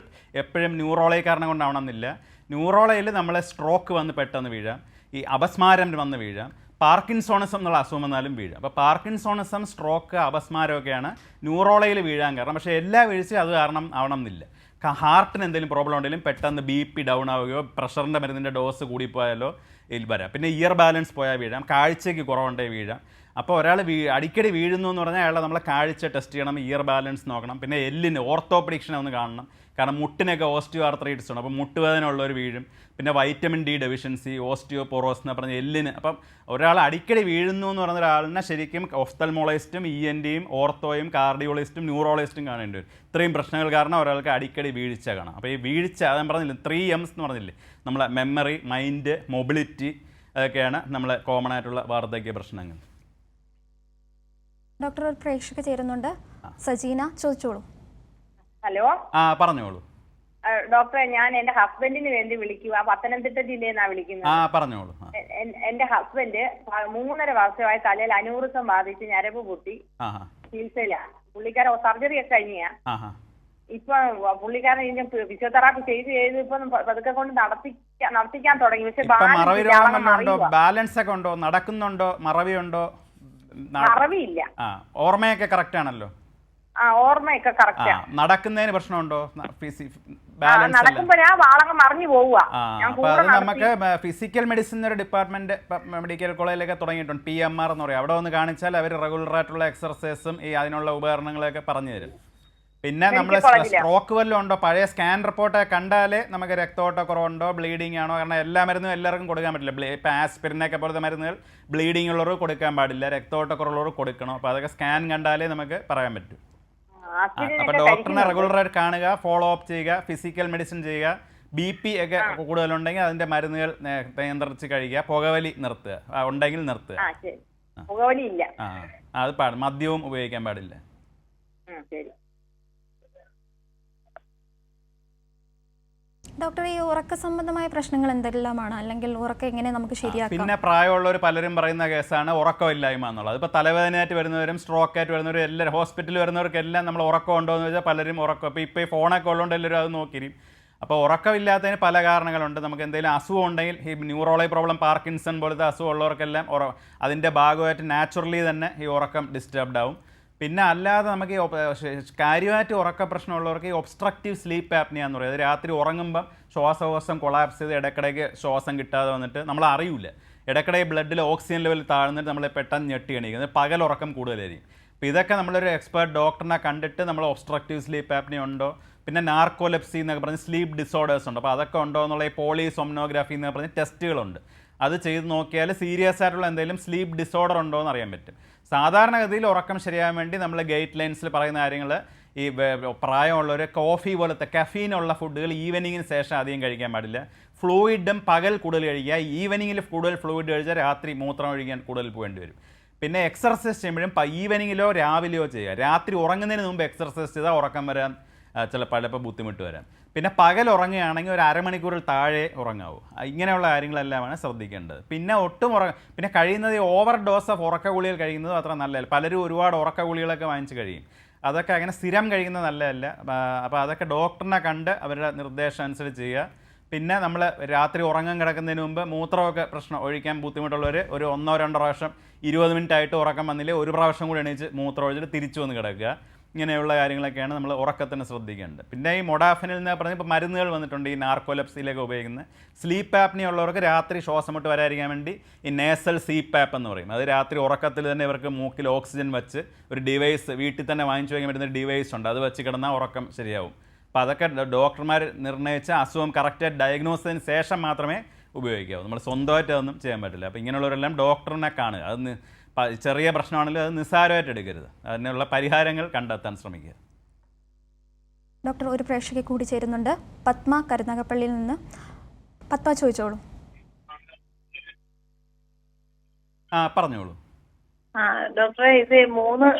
എപ്പോഴും ന്യൂറോളജി കാരണം കൊണ്ടാവണമെന്നില്ല. ന്യൂറോളജിയിൽ നമ്മളെ സ്ട്രോക്ക് വന്ന് പെട്ടെന്ന് വീഴാം, ഈ അപസ്മാരം വന്ന് വീഴാം, പാർക്കിൻസോണിസം എന്നുള്ള അസുഖം വന്നാലും വീഴാം. അപ്പോൾ പാർക്കിൻസോണിസം, സ്ട്രോക്ക്, അപസ്മാരമൊക്കെയാണ് ന്യൂറോളജിയിൽ വീഴാൻ കാരണം. പക്ഷേ എല്ലാ വീഴ്ചയും അത് കാരണം ആവണമെന്നില്ല. ഹാർട്ടിന് എന്തെങ്കിലും പ്രോബ്ലം ഉണ്ടെങ്കിലും പെട്ടെന്ന് BP ഡൗൺ ആവുകയോ പ്രഷറിൻ്റെ മരുന്നിൻ്റെ ഡോസ് കൂടിപ്പോയാലോ ഇതിൽ വരാം. പിന്നെ ഇയർ ബാലൻസ് പോയാൽ വീഴാം, കാഴ്ചയ്ക്ക് കുറവുണ്ടെങ്കിൽ വീഴാം. അപ്പോൾ ഒരാൾ അടിക്കടി വീഴുന്നു എന്ന് പറഞ്ഞാൽ അയാളെ നമ്മൾ കാഴ്ച ടെസ്റ്റ് ചെയ്യണം, ഇയർ ബാലൻസ് നോക്കണം. പിന്നെ എല്ലിന് ഓർത്തോപെഡിക്ഷനെ ഒന്ന് കാണണം, കാരണം മുട്ടിനൊക്കെ ഓസ്റ്റിയോ ആർത്രൈറ്റിസ് ഉണ്ട്. അപ്പോൾ മുട്ടുവേദന ഉള്ളവർ വീഴും. പിന്നെ വൈറ്റമിൻ D ഡെഫിഷ്യൻസി, ഓസ്റ്റിയോപോറോസ് എന്ന് പറഞ്ഞ എല്ലിന്. അപ്പം ഒരാൾ അടിക്കടി വീഴുന്നു എന്ന് പറഞ്ഞ ഒരാളിനെ ശരിക്കും ഒഫ്തൽമോളജിസ്റ്റും ENTയും ഓർത്തോയും കാർഡിയോളജിസ്റ്റും ന്യൂറോളജിസ്റ്റും കാണേണ്ടി വരും. ഇത്രയും പ്രശ്നങ്ങൾ കാരണം ഒരാൾക്ക് അടിക്കടി വീഴ്ച കാണാം. അപ്പോൾ ഈ വീഴ്ച ഞാൻ പറഞ്ഞില്ലേ, 3 M's എന്ന് പറഞ്ഞില്ലേ, നമ്മളെ മെമ്മറി, മൈൻഡ്, മൊബിലിറ്റി, അതൊക്കെയാണ് നമ്മളെ കോമൺ ആയിട്ടുള്ള വാർദ്ധക്യ പ്രശ്നങ്ങൾ. ഡോക്ടർ, ഒരു പ്രേക്ഷക ചേരുന്നുണ്ട്, സജീന, ചോദിച്ചോളൂ. ഹലോ, പറഞ്ഞോളൂ ഡോക്ടറെ. ഞാൻ എന്റെ ഹസ്ബൻഡിന് വേണ്ടി വിളിക്കുക. പത്തനംതിട്ട ജില്ലയിൽ നിന്നാണ് വിളിക്കുന്നത്. പറഞ്ഞോളൂ. എന്റെ ഹസ്ബൻഡ് 3.5 വർഷമായി തലയിൽ അനൂറിസം ബാധിച്ച് ഞരമ്പ് പൊട്ടി ചികിത്സയിലാണ്. പുള്ളിക്കാരൻ സർജറി ഒക്കെ കഴിഞ്ഞാ. ഇപ്പൊ പുള്ളിക്കാരൻ ഇതിന് ഫിസിയോതെറാപ്പി ചെയ്ത് ഇപ്പൊ പതുക്കെ കൊണ്ട് നടത്തിക്കാൻ തുടങ്ങി. പക്ഷെ ബാലൻസ് ഒക്കെ ഉണ്ടോ, നടക്കുന്നുണ്ടോ, മറവിയുണ്ടോ? മറവിയില്ല. ഓർമ്മയൊക്കെ കറക്റ്റ് ആണല്ലോ? ഓർമ്മയൊക്കെ കറക്റ്റാ. നടക്കുന്നതിന് പ്രശ്നമുണ്ടോ? നടക്കുമ്പോഴാ വാളങ്ങ് മറിഞ്ഞു പോവുക. നമുക്ക് ഫിസിക്കൽ മെഡിസിൻ ഒരു ഡിപ്പാർട്ട്മെന്റ് മെഡിക്കൽ കോളേജിലൊക്കെ തുടങ്ങിയിട്ടുണ്ട്, PMR എന്ന് പറയും. അവിടെ ഒന്ന് കാണിച്ചാൽ അവർ റെഗുലർ ആയിട്ടുള്ള എക്സർസൈസും ഈ അതിനുള്ള ഉപകരണങ്ങളൊക്കെ പറഞ്ഞു തരും. പിന്നെ നമ്മൾ സ്ട്രോക്ക് വല്ലതും ഉണ്ടോ, പഴയ സ്കാൻ റിപ്പോർട്ട് കണ്ടാലേ നമുക്ക് രക്തോട്ടക്കുറവുണ്ടോ, ബ്ലീഡിംഗ് ആണോ. കാരണം എല്ലാ മരുന്നും എല്ലാവർക്കും കൊടുക്കാൻ പറ്റില്ല. ഇപ്പം ആസ്പിരിനൊക്കെ പോലത്തെ മരുന്നുകൾ ബ്ലീഡിംഗ് ഉള്ളവർക്ക് കൊടുക്കാൻ പാടില്ല, രക്തോട്ടക്കുറവുള്ളവർ കൊടുക്കണം. അപ്പോൾ അതൊക്കെ സ്കാൻ കണ്ടാലേ നമുക്ക് പറയാൻ പറ്റും. അപ്പോൾ ഡോക്ടറിനെ റെഗുലറായിട്ട് കാണുക, ഫോളോ അപ്പ് ചെയ്യുക, ഫിസിക്കൽ മെഡിസിൻ ചെയ്യുക. BP ഒക്കെ കൂടുതലുണ്ടെങ്കിൽ അതിൻ്റെ മരുന്നുകൾ നിയന്ത്രിച്ച് കഴിക്കുക, പുകവലി നിർത്തുക, ഉണ്ടെങ്കിൽ നിർത്തുക. അത് മദ്യവും ഉപയോഗിക്കാൻ പാടില്ല. ഡോക്ടർ, ഈ ഉറക്ക സംബന്ധമായ പ്രശ്നങ്ങൾ എന്തെല്ലാമാണ്, അല്ലെങ്കിൽ ഉറക്കം എങ്ങനെ നമുക്ക് ശരിയാക്കാം? പിന്നെ പ്രായമുള്ളവർ പലരും പറയുന്ന കേസാണ് ഉറക്കമില്ലായ്മ എന്നുള്ളത്. ഇപ്പോൾ തലവേദനയായിട്ട് വരുന്നവരും സ്ട്രോക്കായിട്ട് വരുന്നവരും എല്ലാവരും ഹോസ്പിറ്റലിൽ വരുന്നവർക്കെല്ലാം നമ്മൾ ഉറക്കം ഉണ്ടോ എന്ന് വെച്ചാൽ പലരും ഉറക്കം. ഇപ്പോൾ ഈ ഫോണൊക്കെ ഉള്ളതുകൊണ്ട് എല്ലാവരും അത് നോക്കിയിരിക്കും. അപ്പോൾ ഉറക്കമില്ലാത്തതിന് പല കാരണങ്ങളുണ്ട്. നമുക്ക് എന്തെങ്കിലും അസുഖം ഉണ്ടെങ്കിൽ, ഈ ന്യൂറോളജി പ്രോബ്ലം, പാർക്കിൻസൺ പോലത്തെ അസുഖം ഉള്ളവർക്കെല്ലാം അതിൻ്റെ ഭാഗമായിട്ട് നാച്ചുറലി തന്നെ ഈ ഉറക്കം ഡിസ്റ്റർബ്ഡ് ആവും. പിന്നെ അല്ലാതെ നമുക്ക് കാര്യമായിട്ട് ഉറക്ക പ്രശ്നമുള്ളവർക്ക് ഈ ഒബ്സ്ട്രക്റ്റീവ് സ്ലീപ്പ് ആപ്നിയ എന്ന് പറയുന്നത് രാത്രി ഉറങ്ങുമ്പം ശ്വാസകോശം കൊളാപ്സ് ചെയ്ത് ഇടയ്ക്കിടയ്ക്ക് ശ്വാസം കിട്ടാതെ വന്നിട്ട് നമ്മൾ അറിയില്ല, ഇടയ്ക്കിടെ ബ്ലഡിൽ ഓക്സിജൻ ലെവൽ താഴ്ന്നിട്ട് നമ്മൾ പെട്ടെന്ന് ഞെട്ടി എണീക്കുന്നത്, പകൽ ഉറക്കം കൂടുതലായിരിക്കും. അപ്പോൾ ഇതൊക്കെ നമ്മളൊരു എക്സ്പേർട്ട് ഡോക്ടറിനെ കണ്ടിട്ട് നമ്മൾ ഒബ്സ്ട്രക്റ്റീവ് സ്ലീപ്പ് ആപ്നിയ ഉണ്ടോ, പിന്നെ നാർക്കോലെപ്സി എന്നൊക്കെ പറഞ്ഞ് സ്ലീപ്പ് ഡിസോർഡേഴ്സ് ഉണ്ട്, അപ്പോൾ അതൊക്കെ ഉണ്ടോ എന്നുള്ള ഈ പോളിസൊംനോഗ്രാഫി എന്നൊക്കെ പറഞ്ഞ് ടെസ്റ്റുകളുണ്ട്. അത് ചെയ്ത് നോക്കിയാൽ സീരിയസ് ആയിട്ടുള്ള എന്തെങ്കിലും സ്ലീപ്പ് ഡിസോർഡർ ഉണ്ടോ എന്ന് അറിയാൻ പറ്റും. സാധാരണഗതിയിൽ ഉറക്കം ശരിയാകാൻ വേണ്ടി നമ്മൾ ഗൈഡ് ലൈൻസിൽ പറയുന്ന കാര്യങ്ങൾ ഈ പ്രായമുള്ളവർ കോഫി പോലത്തെ കഫീനുള്ള ഫുഡുകൾ ഈവനിങ്ങിന് ശേഷം അധികം കഴിക്കാൻ പാടില്ല. ഫ്ലൂയിഡും പകൽ കൂടുതൽ കഴിക്കുക, ഈവനിങ്ങിൽ കൂടുതൽ ഫ്ലൂയിഡ് കഴിച്ചാൽ രാത്രി മൂത്രം ഒഴിക്കാൻ കൂടുതൽ പോകേണ്ടി വരും. പിന്നെ എക്സർസൈസ് ചെയ്യുമ്പോഴും ഈവനിങ്ങിലോ രാവിലെയോ ചെയ്യുക. രാത്രി ഉറങ്ങുന്നതിന് മുമ്പ് എക്സർസൈസ് ചെയ്താൽ ഉറക്കം വരാൻ ചിലപ്പോൾ ബുദ്ധിമുട്ട് വരാം. പിന്നെ പകൽ ഉറങ്ങുകയാണെങ്കിൽ ഒരു അരമണിക്കൂറിൽ താഴെ ഉറങ്ങാവൂ. ഇങ്ങനെയുള്ള കാര്യങ്ങളെല്ലാമാണ് ശ്രദ്ധിക്കേണ്ടത്. പിന്നെ പിന്നെ കഴിയുന്നത് ഓവർ ഡോസ് ഓഫ് ഉറക്ക ഗുളികൾ കഴിയുന്നത് അത്ര നല്ലതല്ല. പലരും ഒരുപാട് ഉറക്ക ഗുളികളൊക്കെ വാങ്ങിച്ച് കഴിയും, അതൊക്കെ അങ്ങനെ സ്ഥിരം കഴിക്കുന്നത് നല്ലതല്ല. അപ്പോൾ അതൊക്കെ ഡോക്ടറിനെ കണ്ട് അവരുടെ നിർദ്ദേശം അനുസരിച്ച് ചെയ്യുക. പിന്നെ നമ്മൾ രാത്രി ഉറങ്ങാൻ കിടക്കുന്നതിന് മുമ്പ് മൂത്രമൊക്കെ ഒഴിക്കാൻ ബുദ്ധിമുട്ടുള്ളവർ ഒരു 1-2 പ്രാവശ്യം 20 മിനിറ്റ് ആയിട്ട് ഉറക്കം വന്നില്ലേ ഒരു പ്രാവശ്യം കൂടി എണീച്ച് മൂത്രം ഒഴിച്ചിട്ട് തിരിച്ചു വന്ന് കിടക്കുക. ഇങ്ങനെയുള്ള കാര്യങ്ങളൊക്കെയാണ് നമ്മൾ ഉറക്കത്തിന് ശ്രദ്ധിക്കേണ്ടത്. പിന്നെ ഈ മൊഡാഫിനിൽ എന്ന് പറഞ്ഞാൽ ഇപ്പോൾ മരുന്നുകൾ വന്നിട്ടുണ്ട് ഈ നാർക്കോലെപ്സിയിലൊക്കെ ഉപയോഗിക്കുന്നത്. സ്ലീപ്പ് ആപ്നിയ ഉള്ളവർക്ക് രാത്രി ശ്വാസം മുട്ട് വരാതിരിക്കാൻ വേണ്ടി ഈ നേസൽ സീപ്പാപ്പ് എന്ന് പറയും. അത് രാത്രി ഉറക്കത്തിൽ തന്നെ ഇവർക്ക് മൂക്കിൽ ഓക്സിജൻ വെച്ച് ഒരു ഡിവൈസ് വീട്ടിൽ തന്നെ വാങ്ങിച്ചു വയ്ക്കാൻ പറ്റുന്ന ഡിവൈസ് ഉണ്ട്, അത് വെച്ച് കിടന്നാൽ ഉറക്കം ശരിയാവും. അപ്പോൾ അതൊക്കെ ഡോക്ടർമാർ നിർണ്ണയിച്ച അസുഖം കറക്റ്റായിട്ട് ഡയഗ്നോസിന് ശേഷം മാത്രമേ ഉപയോഗിക്കാവൂ. നമ്മൾ സ്വന്തമായിട്ട് അതൊന്നും ചെയ്യാൻ പറ്റില്ല. അപ്പോൾ ഇങ്ങനെയുള്ളവരെല്ലാം ഡോക്ടറിനെ കാണുക. അത് ചെറിയ പ്രശ്നമാണെങ്കിലും അത് നിസ്സാരമായിട്ട് എടുക്കരുത്, അതിനുള്ള പരിഹാരങ്ങൾ കണ്ടെത്താൻ ശ്രമിക്കുക. ഡോക്ടർ, ഒരു പ്രേക്ഷക കൂടി ചേരുന്നുണ്ട്, പത്മ കരുനാഗപ്പള്ളിയിൽ നിന്ന്. പത്മ ചോദിച്ചോളൂ. പറഞ്ഞോളൂ. ഡോക്ടറെ, ഇത് 3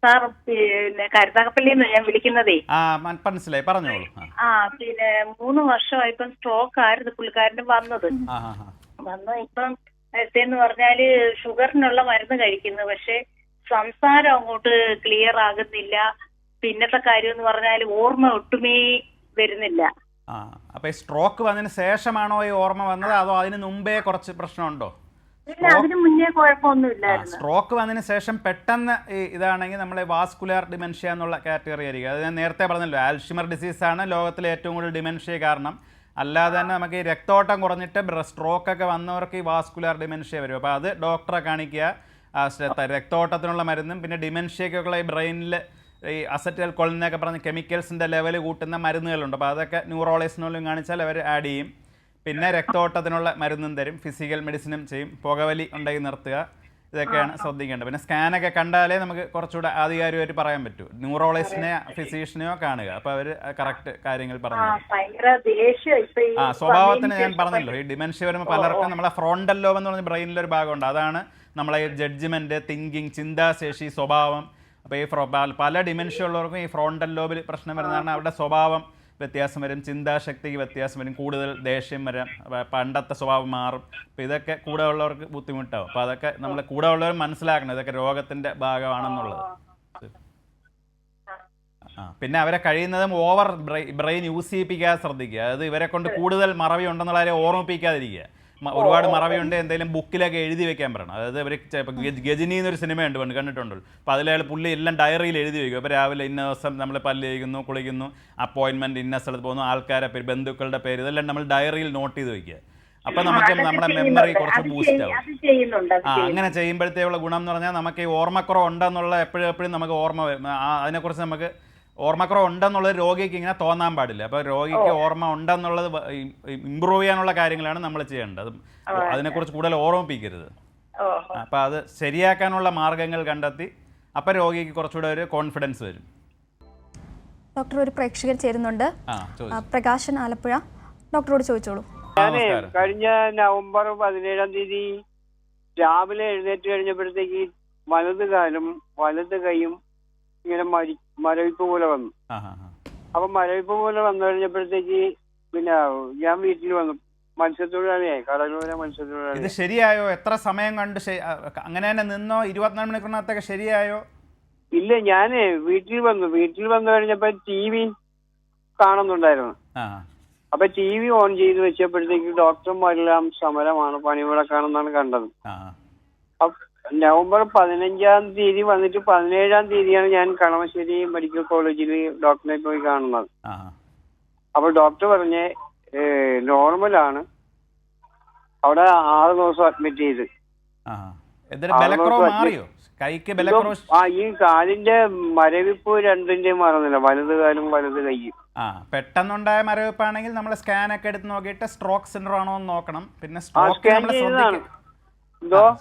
സാർ പിന്നെ കരുനാഗപ്പള്ളിയിൽ നിന്ന് ഞാൻ വിളിക്കുന്നതേ. മനസ്സിലായി, പറഞ്ഞോളൂ. പിന്നെ 3 വർഷമായി ഇപ്പം സ്ട്രോക്ക് ആയിരുന്നു പുള്ളിക്കാരന് വന്നത്. ഇപ്പം നേരത്തെന്ന് പറഞ്ഞാല് ഷുഗറിനുള്ള മരുന്ന് കഴിക്കുന്നു, പക്ഷെ സംസാരം അങ്ങോട്ട് ക്ലിയർ ആകുന്നില്ല. പിന്നത്തെ കാര്യം എന്ന് പറഞ്ഞാൽ ഓർമ്മ ഒട്ടുമേ വരുന്നില്ല. അപ്പൊ സ്ട്രോക്ക് വന്നതിന് ശേഷമാണോ ഈ ഓർമ്മ വന്നത്, അതോ അതിന് മുമ്പേ കുറച്ച് പ്രശ്നമുണ്ടോ? അതിന് മുന്നേ കുഴപ്പമൊന്നുമില്ലായിരുന്നു. സ്ട്രോക്ക് വന്നതിന് ശേഷം പെട്ടെന്ന് ഇതാണെങ്കിൽ നമ്മൾ വാസ്കുലാർ ഡിമെൻഷ്യ എന്നുള്ള കാറ്റഗറി ആയിരിക്കും. അത് ഞാൻ നേരത്തെ പറഞ്ഞല്ലോ, ആൽഷിമർ ഡിസീസാണ് ലോകത്തിലെ ഏറ്റവും കൂടുതൽ ഡിമെൻഷ്യ കാരണം. അല്ലാതെ തന്നെ നമുക്ക് ഈ രക്തോട്ടം കുറഞ്ഞിട്ട് സ്ട്രോക്കൊക്കെ വന്നവർക്ക് ഈ വാസ്കുലാർ ഡിമെൻഷ്യ വരും. അപ്പോൾ അത് ഡോക്ടറെ കാണിക്കുക. രക്തോട്ടത്തിനുള്ള മരുന്നും പിന്നെ ഡിമെൻഷ്യക്കൊക്കെ ഈ ബ്രെയിനിൽ ഈ അസറ്റൽ കൊളിനൊക്കെ പറഞ്ഞ് കെമിക്കൽസിൻ്റെ ലെവൽ കൂട്ടുന്ന മരുന്നുകളുണ്ട്. അപ്പോൾ അതൊക്കെ ന്യൂറോളജിസ്റ്റിനോടും കാണിച്ചാൽ അവർ ആഡ് ചെയ്യും. പിന്നെ രക്തോട്ടത്തിനുള്ള മരുന്നും തരും, ഫിസിക്കൽ മെഡിസിനും ചെയ്യും. പുകവലി ഉണ്ടെങ്കിൽ നിർത്തുക, ഇതൊക്കെയാണ് ശ്രദ്ധിക്കേണ്ടത്. പിന്നെ സ്കാനൊക്കെ കണ്ടാലേ നമുക്ക് കുറച്ചുകൂടെ ആധികാരികമായിട്ട് പറയാൻ പറ്റൂ. ന്യൂറോളജിസ്റ്റിനെയോ ഫിസിഷ്യനെയോ കാണുക, അപ്പോൾ അവർ കറക്റ്റ് കാര്യങ്ങൾ പറഞ്ഞു. സ്വഭാവത്തിന് ഞാൻ പറഞ്ഞല്ലോ, ഈ ഡിമെൻഷ്യ വരുമ്പോൾ പലർക്കും നമ്മളെ ഫ്രോണ്ടൽ ലോബ് എന്ന് പറഞ്ഞ ബ്രെയിനിലൊരു ഭാഗമുണ്ട്, അതാണ് നമ്മളെ ഈ ജഡ്ജ്മെൻറ്റ്, തിങ്കിങ്, ചിന്താശേഷി, സ്വഭാവം. അപ്പോൾ ഈ പല ഡിമെൻഷ്യ ഉള്ളവർക്കും ഈ ഫ്രോണ്ടൽ ലോബിൽ പ്രശ്നം വരുന്നതാണ്. അവരുടെ സ്വഭാവം വ്യത്യാസം വരും, ചിന്താശക്തിക്ക് വ്യത്യാസം വരും, കൂടുതൽ ദേഷ്യം വരാം, പണ്ടത്തെ സ്വഭാവം മാറും. അപ്പോൾ ഇതൊക്കെ കൂടെ ഉള്ളവർക്ക് ബുദ്ധിമുട്ടാവും. അപ്പോൾ അതൊക്കെ നമ്മൾ കൂടെ ഉള്ളവർ മനസ്സിലാക്കണം, ഇതൊക്കെ രോഗത്തിൻ്റെ ഭാഗമാണെന്നുള്ളത്. പിന്നെ അവരെ കഴിയുന്നതും ഓവർ ബ്രെയിൻ യൂസ് ചെയ്യിപ്പിക്കാതെ ശ്രദ്ധിക്കുക. അതായത് ഇവരെ കൊണ്ട് കൂടുതൽ മറവി ഉണ്ടെന്നുള്ള കാര്യം ഓർമ്മിപ്പിക്കാതിരിക്കുക. ഒരുപാട് മറവിയുണ്ട്, എന്തെങ്കിലും ബുക്കിലൊക്കെ എഴുതി വെക്കാൻ പറയണം. അതായത് അവർ ഗജനി എന്നൊരു സിനിമയുണ്ട്, കണ്ടിട്ടുണ്ടല്ലോ. അപ്പോൾ അതിലയാൾ പുള്ളി എല്ലാം ഡയറിയിൽ എഴുതി വയ്ക്കും. അപ്പോൾ രാവിലെ ഇന്ന ദിവസം നമ്മൾ പല്ല് കഴിക്കുന്നു, കുളിക്കുന്നു, അപ്പോയിൻമെൻറ്റ്, ഇന്ന സ്ഥലത്ത് പോകുന്നു, ആൾക്കാരെ പേര്, ബന്ധുക്കളുടെ പേര്, ഇതെല്ലാം നമ്മൾ ഡയറിയിൽ നോട്ട് ചെയ്ത് വയ്ക്കുക. അപ്പോൾ നമുക്ക് നമ്മുടെ മെമ്മറി കുറച്ച് ബൂസ്റ്റ് ആവും. അങ്ങനെ ചെയ്യുമ്പോഴത്തേക്കുള്ള ഗുണം എന്ന് പറഞ്ഞാൽ നമുക്ക് ഈ ഓർമ്മക്കുറവ് ഉണ്ടെന്നുള്ള എപ്പോഴും നമുക്ക് ഓർമ്മ വരും. അതിനെക്കുറിച്ച് നമുക്ക് ഓർമ്മക്കുറവ് ഉണ്ടെന്നുള്ളത് രോഗിക്ക് ഇങ്ങനെ തോന്നാൻ പാടില്ല. അപ്പോൾ രോഗിക്ക് ഓർമ്മ ഉണ്ടെന്നുള്ളത് ഇമ്പ്രൂവ് ചെയ്യാനുള്ള കാര്യങ്ങളാണ് നമ്മൾ ചെയ്യേണ്ടത്. അതിനെക്കുറിച്ച് കൂടുതൽ ഓർമ്മിപ്പിക്കരുത്. അപ്പോൾ അത് ശരിയാക്കാനുള്ള മാർഗങ്ങൾ കണ്ടെത്തി അപ്പോൾ രോഗിക്ക് കുറച്ചുകൂടെ ഒരു കോൺഫിഡൻസ് വരും. ഡോക്ടർ, ഒരു പ്രേക്ഷകൻ ചേരുന്നുണ്ട്, പ്രകാശൻ, ആലപ്പുഴ. ഡോക്ടറോട് ചോദിച്ചോളൂ. ഞാൻ കഴിഞ്ഞ നവംബർ 17-ാം തീയതി രാവിലെ എഴുന്നേറ്റ് കഴിഞ്ഞപ്പോഴത്തേക്ക് വലത് കാലും വലത് കൈയും ഇങ്ങനെ മരവിപ്പ് പോലെ വന്നു. അപ്പൊ മരവിപ്പ് പോലെ വന്നു കഴിഞ്ഞപ്പോഴത്തേക്ക് പിന്നെ ഞാൻ വീട്ടിൽ വന്നു. മത്സ്യത്തൊഴിലാളിയായി, കടലോര മത്സ്യത്തൊഴിലാളി. ഇത് ശരിയായോ? എത്ര സമയം കണ്ട് അങ്ങനെ തന്നെ നിന്നോ? 24 മണിക്കൂറിനകത്തൊക്കെ ശരിയായോ? ഇല്ല, ഞാന് വീട്ടിൽ വന്നു കഴിഞ്ഞപ്പോ TV കാണുന്നുണ്ടായിരുന്നു. അപ്പൊ TV ഓൺ ചെയ്ത് വെച്ചപ്പോഴത്തേക്ക് ഡോക്ടർമാരെല്ലാം സമരമാണ്, പണിമുടക്കാണെന്നാണ് കണ്ടത്. നവംബർ 15-ാം തീയതി വന്നിട്ട് 17-ാം തീയതിയാണ് ഞാൻ കളമശ്ശേരി മെഡിക്കൽ കോളേജിൽ ഡോക്ടറെ പോയി കാണുന്നത്. അപ്പൊ ഡോക്ടർ പറഞ്ഞ് നോർമലാണ്. അവിടെ 6 ദിവസം അഡ്മിറ്റ് ചെയ്ത്. ഈ കാലിന്റെ മരവിപ്പ് രണ്ടിന്റെയും മാറുന്നില്ല, വലത് കാലും വലത് കൈയും. പെട്ടെന്നുണ്ടായ മരവിപ്പാണെങ്കിൽ നമ്മൾ സ്കാൻ ഒക്കെ എടുത്ത് നോക്കിയിട്ട് സ്ട്രോക്ക് സിൻഡ്രോം ആണോ എന്ന് നോക്കണം. പിന്നെ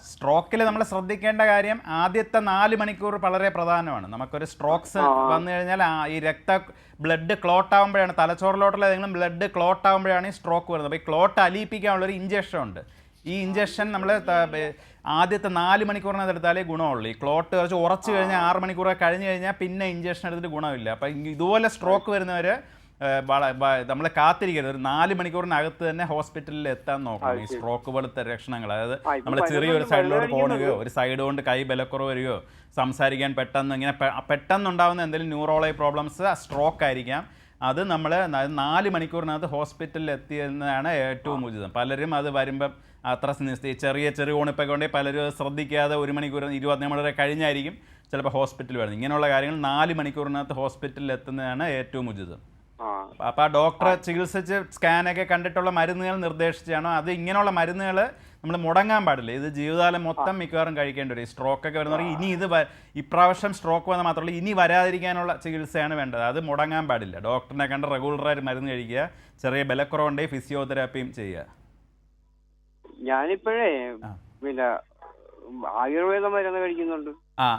സ്ട്രോക്കിൽ നമ്മൾ ശ്രദ്ധിക്കേണ്ട കാര്യം ആദ്യത്തെ 4 മണിക്കൂർ വളരെ പ്രധാനമാണ്. നമുക്കൊരു സ്ട്രോക്സ് വന്നു കഴിഞ്ഞാൽ ഈ ബ്ലഡ് ക്ലോട്ട് ആകുമ്പോഴാണ്, തലച്ചോറിലോട്ടുള്ള ഏതെങ്കിലും ബ്ലഡ് ക്ലോട്ട് ആകുമ്പോഴാണ് ഈ സ്ട്രോക്ക് വരുന്നത്. അപ്പോൾ ഈ ക്ലോട്ട് അലിയിപ്പിക്കാനുള്ളൊരു ഇഞ്ചക്ഷൻ ഉണ്ട്. ഈ ഇഞ്ചക്ഷൻ നമ്മൾ ആദ്യത്തെ 4 മണിക്കൂറിനകത്ത് എടുത്താലേ ഗുണമുള്ളൂ. ഈ ക്ലോട്ട് കുറച്ച് ഉറച്ചു കഴിഞ്ഞാൽ 6 മണിക്കൂറൊക്കെ കഴിഞ്ഞ് കഴിഞ്ഞാൽ പിന്നെ ഇഞ്ചക്ഷൻ എടുത്തിട്ട് ഗുണമില്ല. അപ്പം ഇതുപോലെ സ്ട്രോക്ക് വരുന്നവർ നമ്മൾ കാത്തിരിക്കരുത്. ഒരു 4 മണിക്കൂറിനകത്ത് തന്നെ ഹോസ്പിറ്റലിൽ എത്താൻ നോക്കണം. ഈ സ്ട്രോക്ക് പോലത്തെ ലക്ഷണങ്ങൾ, അതായത് നമ്മൾ ചെറിയൊരു സൈഡിലോട്ട് പോകണമെയോ, ഒരു സൈഡ് കൊണ്ട് കൈ ബലക്കുറവ് വരികയോ, സംസാരിക്കാൻ പെട്ടെന്നുണ്ടാകുന്ന എന്തെങ്കിലും ന്യൂറോളജി പ്രോബ്ലംസ് സ്ട്രോക്ക് ആയിരിക്കാം. അത് നമ്മൾ 4 മണിക്കൂറിനകത്ത് ഹോസ്പിറ്റലിൽ എത്തിയെന്നാണ് ഏറ്റവും ഉചിതം. പലരും അത് വരുമ്പം അത്ര ചെറിയ ഓണിപ്പൊക്കെ ഉണ്ടെങ്കിൽ പലരും ശ്രദ്ധിക്കാതെ 1 മണിക്കൂർ 24 മണിക്കൂർ കഴിഞ്ഞായിരിക്കും ചിലപ്പോൾ ഹോസ്പിറ്റലിൽ വരുന്നത്. ഇങ്ങനെയുള്ള കാര്യങ്ങൾ 4 മണിക്കൂറിനകത്ത് ഹോസ്പിറ്റലിൽ എത്തുന്നതാണ് ഏറ്റവും ഉചിതം. അപ്പോൾ ആ ഡോക്ടറെ ചികിത്സിച്ച് സ്കാനൊക്കെ കണ്ടിട്ടുള്ള മരുന്നുകൾ നിർദ്ദേശിച്ചാണോ, അത് ഇങ്ങനെയുള്ള മരുന്നുകൾ നമ്മൾ മുടങ്ങാൻ പാടില്ല. ഇത് ജീവിതകാലം മൊത്തം മിക്കവാറും കഴിക്കേണ്ടി വരും. ഈ സ്ട്രോക്കൊക്കെ വരുന്നവർക്ക് ഇനി ഇപ്രാവശ്യം സ്ട്രോക്ക് വന്നാൽ മാത്രമല്ല ഇനി വരാതിരിക്കാനുള്ള ചികിത്സയാണ് വേണ്ടത്. അത് മുടങ്ങാൻ പാടില്ല. ഡോക്ടറിനെ കണ്ട് റെഗുലറായിട്ട് മരുന്ന് കഴിക്കുക, ചെറിയ ബലക്കുറവുണ്ടെങ്കിൽ ഫിസിയോതെറാപ്പിയും ചെയ്യുക. ഞാനിപ്പോഴേ പിന്നെ ആയുർവേദ മരുന്ന് കഴിക്കുന്നുണ്ട്.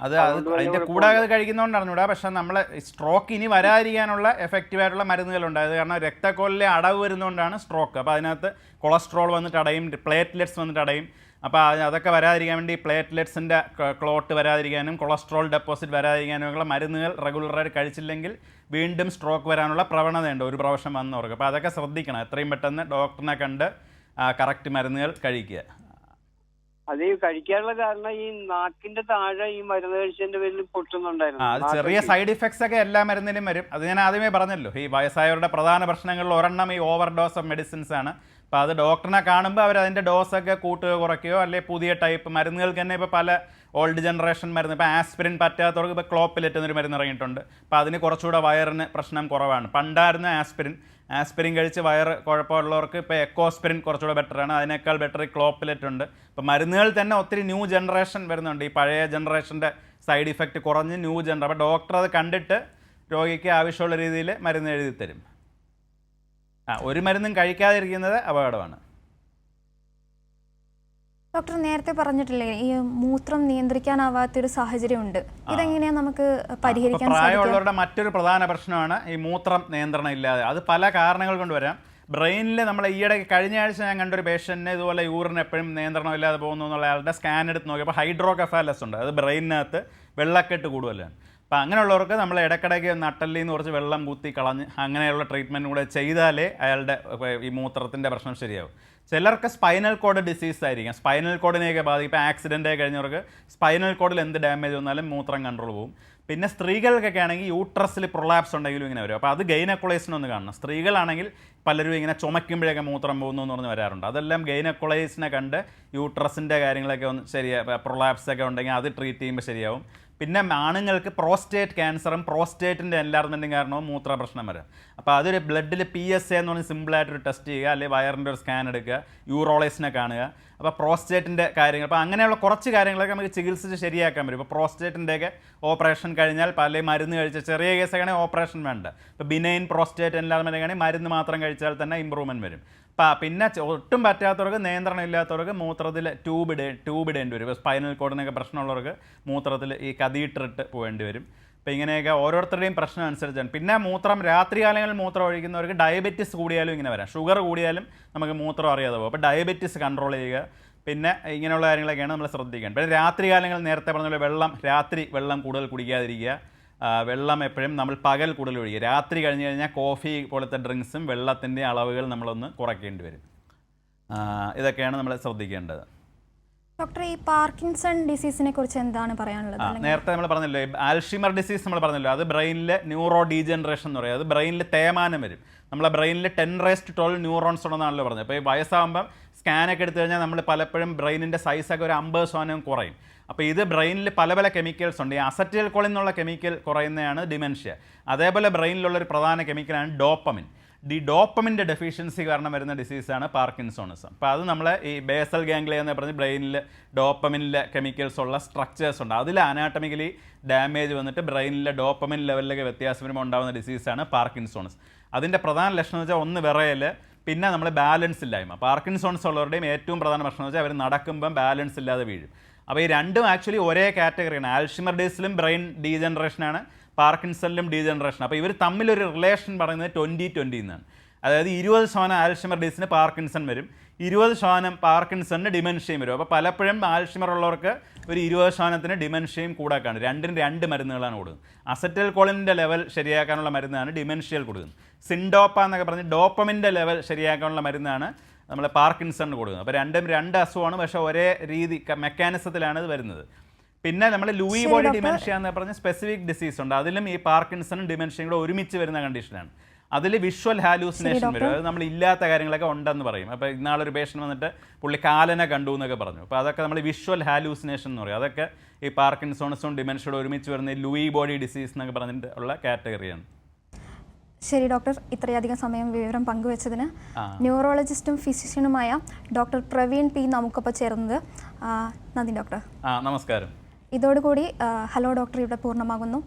അത് അതിന്റെ കൂടെ അത് കഴിക്കുന്നതുകൊണ്ടാണ് ഇവിടെ. പക്ഷെ നമ്മൾ സ്ട്രോക്ക് ഇനി വരാതിരിക്കാനുള്ള എഫക്റ്റീവായിട്ടുള്ള മരുന്നുകളുണ്ട്. അത് കാരണം രക്തക്കൊല്ലിലെ അടവ് വരുന്നതുകൊണ്ടാണ് സ്ട്രോക്ക്. അപ്പോൾ അതിനകത്ത് കൊളസ്ട്രോൾ വന്നിട്ട് അടയും, പ്ലേറ്റ്ലെറ്റ്സ് വന്നിട്ട് അടയും. അപ്പോൾ അതൊക്കെ വരാതിരിക്കാൻ വേണ്ടി പ്ലേറ്റ്ലെറ്റ്സിൻ്റെ ക്ലോട്ട് വരാതിരിക്കാനും കൊളസ്ട്രോൾ ഡെപ്പോസിറ്റ് വരാതിരിക്കാനുമുള്ള മരുന്നുകൾ റെഗുലറായിട്ട് കഴിച്ചില്ലെങ്കിൽ വീണ്ടും സ്ട്രോക്ക് വരാനുള്ള പ്രവണതയുണ്ട് ഒരു പ്രാവശ്യം വന്നവർക്ക്. അപ്പോൾ അതൊക്കെ ശ്രദ്ധിക്കണം. എത്രയും പെട്ടെന്ന് ഡോക്ടറിനെ കണ്ട് കറക്റ്റ് മരുന്നുകൾ കഴിക്കുക. അത് കഴിക്കാനുള്ള കാരണം ഈ നാക്കിന്റെ താഴെ ഈ മരുന്ന് കഴിച്ചതിന്റെ പേരിൽ പൊട്ടുന്നുണ്ടായിരുന്നു. അത് ചെറിയ സൈഡ് ഇഫക്ട്സ് ഒക്കെ എല്ലാ മരുന്നിലും വരും. അത് ഞാൻ ആദ്യമേ പറഞ്ഞല്ലോ, ഈ വയസ്സായവരുടെ പ്രധാന പ്രശ്നങ്ങളിൽ ഒരെണ്ണം ഈ ഓവർ ഡോസ് ഓഫ് മെഡിസിൻസ് ആണ്. അപ്പോൾ അത് ഡോക്ടറിനെ കാണുമ്പോൾ അവർ അതിൻ്റെ ഡോസൊക്കെ കൂട്ടുകയോ കുറയ്ക്കുകയോ, അല്ലെങ്കിൽ പുതിയ ടൈപ്പ് മരുന്നുകൾക്ക് തന്നെ ഇപ്പോൾ പല ഓൾഡ് ജനറേഷൻ മരുന്ന്, ഇപ്പോൾ ആസ്പിരിൻ പറ്റാത്തവർക്ക് ഇപ്പോൾ ക്ലോപ്പിലെറ്റ് എന്നൊരു മരുന്ന് ഇറങ്ങിയിട്ടുണ്ട്. അപ്പോൾ അതിന് കുറച്ചുകൂടെ വയറിന് പ്രശ്നം കുറവാണ്. പണ്ടായിരുന്ന ആസ്പിരിൻ കഴിച്ച് വയറ് കുഴപ്പമുള്ളവർക്ക് ഇപ്പോൾ എക്കോസ്പിരിൻ കുറച്ചുകൂടെ ബെറ്ററാണ്. അതിനേക്കാൾ ബെറ്റർ ക്ലോപ്പിലെറ്റ് ഉണ്ട്. ഇപ്പോൾ മരുന്നുകൾ തന്നെ ഒത്തിരി ന്യൂ ജനറേഷൻ വരുന്നുണ്ട്. ഈ പഴയ ജനറേഷൻ്റെ സൈഡ് ഇഫക്റ്റ് കുറഞ്ഞ് ന്യൂ ജനറേഷൻ. അപ്പോൾ ഡോക്ടർ അത് കണ്ടിട്ട് രോഗിക്ക് ആവശ്യമുള്ള രീതിയിൽ മരുന്ന് എഴുതി തരും. ഒരു മരുന്നും കഴിക്കാതിരിക്കുന്നത് അപകടമാണ്. ഡോക്ടർ നേരത്തെ പറഞ്ഞിട്ടില്ലേ ഈ മൂത്രം നിയന്ത്രിക്കാനാവാത്തൊരു സാഹചര്യമുണ്ട്, ഇതെങ്ങനെയാണ് നമുക്ക് പരിഹരിക്കാൻ സാധിക്കുക? പ്രായമുള്ളവരുടെ മറ്റൊരു പ്രധാന പ്രശ്നമാണ് ഈ മൂത്രം നിയന്ത്രണം ഇല്ലാതെ. അത് പല കാരണങ്ങൾ കൊണ്ട് വരാം. ബ്രെയിനിൽ നമ്മൾ ഈയിടെ കഴിഞ്ഞ ആഴ്ച ഞാൻ കണ്ടൊരു പേഷ്യൻറ്റിനെ ഇതുപോലെ യൂറിൻ എപ്പോഴും നിയന്ത്രണം ഇല്ലാതെ പോകുന്നു എന്നുള്ള ആളുടെ സ്കാൻ എടുത്ത് നോക്കിയപ്പോൾ ഹൈഡ്രോകെഫാലസ് ഉണ്ട്. അത് ബ്രെയിനകത്ത് വെള്ളക്കെട്ട് കൂടുതലാണ്. അപ്പോൾ അങ്ങനെയുള്ളവർക്ക് നമ്മൾ ഇടയ്ക്കിടയ്ക്ക് നട്ടലിൽ നിന്ന് കുറച്ച് വെള്ളം കുത്തി കളഞ്ഞ് അങ്ങനെയുള്ള ട്രീറ്റ്മെൻറ്റ് കൂടെ ചെയ്താലേ അയാളുടെ ഈ മൂത്രത്തിൻ്റെ പ്രശ്നം ശരിയാവും. ചിലർക്ക് സ്പൈനൽ കോഡ് ഡിസീസ് ആയിരിക്കും. സ്പൈനൽ കോഡിനെയൊക്കെ ബാധിക്കും. ഇപ്പോൾ ആക്സിഡൻ്റ് ആയി കഴിഞ്ഞവർക്ക് സ്പൈനൽ കോഡിൽ എന്ത് ഡാമേജ് വന്നാലും മൂത്രം കൺട്രോൾ പോകും. പിന്നെ സ്ത്രീകൾക്കൊക്കെ ആണെങ്കിൽ യൂട്രസിൽ പ്രൊലാപ്സ് ഉണ്ടെങ്കിലും ഇങ്ങനെ വരും. അപ്പോൾ അത് ഗൈനക്കോളജിസ്റ്റിനൊന്ന് കാണണം. സ്ത്രീകളാണെങ്കിൽ പലരും ഇങ്ങനെ ചുമയ്ക്കുമ്പോഴൊക്കെ മൂത്രം പോകുന്നു എന്ന് പറഞ്ഞ് വരാറുണ്ട്. അതെല്ലാം ഗൈനക്കോളജിസ്റ്റിനെ കണ്ട് യൂട്രസിൻ്റെ കാര്യങ്ങളൊക്കെ ഒന്ന് പ്രൊലാപ്സ് ഒക്കെ ഉണ്ടെങ്കിൽ അത് ട്രീറ്റ് ചെയ്യുമ്പോൾ ശരിയാവും. പിന്നെ ആണുങ്ങൾക്ക് പ്രോസ്റ്റേറ്റ് ക്യാൻസറും പ്രോസ്റ്റേറ്റിൻ്റെ എൻലാർജ്മെൻറ്റും കാരണവും മൂത്ര പ്രശ്നം വരാം. അപ്പോൾ അതൊരു ബ്ലഡിൽ PSA എന്ന് പറഞ്ഞ് സിമ്പിളായിട്ടൊരു ടെസ്റ്റ് ചെയ്യുക, അല്ലെങ്കിൽ വയറിൻ്റെ ഒരു സ്കാൻ എടുക്കുക, യൂറോളജിസ്റ്റിനെ കാണുക. അപ്പോൾ പ്രോസ്റ്റേറ്റിൻ്റെ കാര്യങ്ങൾ, അപ്പോൾ അങ്ങനെയുള്ള കുറച്ച് കാര്യങ്ങളൊക്കെ നമുക്ക് ചികിത്സിച്ച് ശരിയാക്കാൻ പറ്റും. ഇപ്പോൾ പ്രോസ്റ്റേറ്റിൻ്റെയൊക്കെ ഓപ്പറേഷൻ കഴിഞ്ഞാൽ പല മരുന്ന് കഴിച്ച ചെറിയ കേസൊക്കെയാണെങ്കിൽ ഓപ്പറേഷൻ വേണ്ട. ഇപ്പോൾ ബിനൈൻ പ്രോസ്റ്റേറ്റ് എൻലാർജ്മെൻ്റ് ആണെങ്കിൽ മരുന്ന് മാത്രം കഴിച്ചാൽ തന്നെ ഇമ്പ്രൂവ്മെൻറ്റ് വരും. പിന്നെ ഒട്ടും പറ്റാത്തവർക്ക്, നിയന്ത്രണം ഇല്ലാത്തവർക്ക് മൂത്രത്തിൽ ട്യൂബ് ഇടേണ്ടി വരും. ഇപ്പോൾ സ്പൈനൽ കോഡിനൊക്കെ പ്രശ്നമുള്ളവർക്ക് മൂത്രത്തിൽ ഈ കതീറ്ററിട്ട് പോകേണ്ടി വരും. അപ്പോൾ ഇങ്ങനെയൊക്കെ ഓരോരുത്തരുടെയും പ്രശ്നം അനുസരിച്ചാണ്. പിന്നെ രാത്രികാലങ്ങളിൽ മൂത്രം ഒഴിക്കുന്നവർക്ക് ഡയബറ്റിസ് കൂടിയാലും ഇങ്ങനെ വരാം. ഷുഗർ കൂടിയാലും നമുക്ക് മൂത്രം അറിയാതെ പോകും. അപ്പോൾ ഡയബറ്റിസ് കൺട്രോൾ ചെയ്യുക. പിന്നെ ഇങ്ങനെയുള്ള കാര്യങ്ങളൊക്കെയാണ് നമ്മൾ ശ്രദ്ധിക്കേണ്ടത്. പിന്നെ രാത്രികാലങ്ങളിൽ നേരത്തെ പറഞ്ഞ പോലെ രാത്രി വെള്ളം കൂടുതൽ കുടിക്കാതിരിക്കുക. വെള്ളം എപ്പോഴും നമ്മൾ പകൽ കൂടുതൽ ഒഴിക്കുക. രാത്രി കഴിഞ്ഞ് കഴിഞ്ഞാൽ കോഫി പോലത്തെ ഡ്രിങ്ക്സും വെള്ളത്തിൻ്റെ അളവുകൾ നമ്മളൊന്ന് കുറയ്ക്കേണ്ടി വരും. ഇതൊക്കെയാണ് നമ്മൾ ശ്രദ്ധിക്കേണ്ടത്. ഡോക്ടർ, ഈ പാർക്കിൻസൺ ഡിസീസിനെ കുറിച്ച് എന്താണ് പറയാനുള്ളത്? നേരത്തെ നമ്മൾ പറഞ്ഞല്ലോ, ആൽഷിമർ ഡിസീസ് നമ്മൾ പറഞ്ഞല്ലോ, അത് ബ്രെയിനിലെ ന്യൂറോ ഡീജനറേഷൻ എന്ന് പറയും. അത് ബ്രെയിനിൽ തേയ്മാനം വരും. നമ്മളെ ബ്രെയിനിൽ 10⁻12 ന്യൂറോൺസ് ഉണ്ടെന്നാണല്ലോ പറഞ്ഞത്. അപ്പോൾ ഈ വയസ്സാകുമ്പം സ്കാനൊക്കെ എടുത്തു കഴിഞ്ഞാൽ നമ്മൾ പലപ്പോഴും ബ്രെയിനിൻ്റെ സൈസൊക്കെ ഒരു 50% കുറയും. അപ്പോൾ ഇത് ബ്രെയിനിൽ പല പല കെമിക്കൽസ് ഉണ്ട്. ഈ അസറ്റൈൽ കോളിൻ എന്നുള്ള കെമിക്കൽ കുറയുന്നതാണ് ഡിമെൻഷ്യ. അതേപോലെ ബ്രെയിനിലുള്ളൊരു പ്രധാന കെമിക്കലാണ് ഡോപ്പമിൻ. ഡോപ്പമിൻ്റെ ഡെഫിഷ്യൻസി കാരണം വരുന്ന ഡിസീസാണ് പാർക്കിൻസോണിസം. അപ്പോൾ അത് നമ്മളെ ഈ ബേസൽ ഗാംഗ്ലിയ എന്ന് പറഞ്ഞ് ബ്രെയിനിൽ ഡോപ്പമിനിലെ കെമിക്കൽസ് ഉള്ള സ്ട്രക്ചേഴ്സ് ഉണ്ട്. അതിൽ അനാട്ടമിക്കലി ഡാമേജ് വന്നിട്ട് ബ്രെയിനിലെ ഡോപ്പമിൻ ലെവലിലൊക്കെ വ്യത്യാസം വരുമ്പോൾ ഉണ്ടാകുന്ന ഡിസീസാണ് പാർക്കിൻസോൺസ്. അതിൻ്റെ പ്രധാന ലക്ഷണം എന്ന് വെച്ചാൽ ഒന്ന് വിറയൽ, പിന്നെ നമ്മൾ ബാലൻസ് ഇല്ലായ്മ. പാർക്കിൻസോൺസ് ഉള്ളവരുടെയും ഏറ്റവും പ്രധാന പ്രശ്നം എന്ന് വെച്ചാൽ അവർ നടക്കുമ്പം ബാലൻസ് ഇല്ലാതെ വീഴും. അപ്പോൾ ഈ രണ്ടും ആക്ച്വലി ഒരേ കാറ്റഗറിയാണ്. ആൽഷിമർ ഡിസീസിലും ബ്രെയിൻ ഡീജനറേഷനാണ്, പാർക്കിൻസണിലും ഡീജനറേഷൻ. അപ്പോൾ ഇവർ തമ്മിലൊരു റിലേഷൻ പറയുന്നത് 20-20 എന്നാണ്. അതായത് 20% ആൽഷിമർ ഡിസീസിന് പാർക്കിൻസൺ വരും, 20% പാർക്കിൻസണിന് ഡിമെൻഷ്യയും വരും. അപ്പോൾ പലപ്പോഴും ആൽഷിമർ ഉള്ളവർക്ക് ഒരു 20% ഡിമെൻഷ്യയും കൂടെ കാണും. രണ്ടിന് 2 മരുന്നുകളാണ് കൊടുക്കുന്നത്. അസറ്റൈൽ കോളിൻ്റെ ലെവൽ ശരിയാക്കാനുള്ള മരുന്നാണ് ഡിമെൻഷ്യയിൽ കൊടുക്കുന്നത്. സിൻഡോപ്പ എന്നൊക്കെ പറഞ്ഞ് ഡോപ്പമിൻ്റെ ലെവൽ ശരിയാക്കാനുള്ള മരുന്നാണ് നമ്മൾ പാർക്കിൻസണിന് കൊടുക്കുന്നത്. അപ്പോൾ രണ്ടും 2 അസുഖമാണ്, പക്ഷേ ഒരേ രീതി മെക്കാനിസത്തിലാണ് ഇത് വരുന്നത്. പിന്നെ നമ്മൾ ലൂയി ബോഡി ഡിമെൻഷ്യ എന്ന് പറഞ്ഞ സ്പെസിഫിക് ഡിസീസ് ഉണ്ട്. അതിലും ഈ പാർക്കിൻസണും ഡിമെൻഷ്യയും കൂടെ ഒരുമിച്ച് വരുന്ന കണ്ടീഷനാണ്. അതിൽ വിഷ്വൽ ഹാലൂസിനേഷൻ വരും. അത് നമ്മൾ ഇല്ലാത്ത കാര്യങ്ങളൊക്കെ ഉണ്ടെന്ന് പറയും. അപ്പോൾ ഇന്നാളൊരു പേഷ്യൻ്റ് വന്നിട്ട് പുള്ളി കാലനെ കണ്ടു എന്നൊക്കെ പറഞ്ഞു. അപ്പോൾ അതൊക്കെ നമ്മൾ വിഷ്വൽ ഹാലൂസിനേഷൻ എന്ന് പറയും. അതൊക്കെ ഈ പാർക്കിൻസോൺസും ഡിമെൻഷ്യയോട് ഒരുമിച്ച് വരുന്ന ലൂയി ബോഡി ഡിസീസ് എന്നൊക്കെ പറഞ്ഞിട്ട് ഉള്ള കാറ്റഗറിയാണ്. ശരി ഡോക്ടർ, ഇത്രയധികം സമയം വിവരം പങ്കുവച്ചതിന് ന്യൂറോളജിസ്റ്റും ഫിസിഷ്യനുമായ ഡോക്ടർ പ്രവീൺ പി നമുക്കൊപ്പം ചേർന്നത് നന്ദി ഡോക്ടർ. നമസ്കാരം. ഇതോടുകൂടി ഹലോ ഡോക്ടർ ഇവിടെ പൂർണ്ണമാകുന്നു.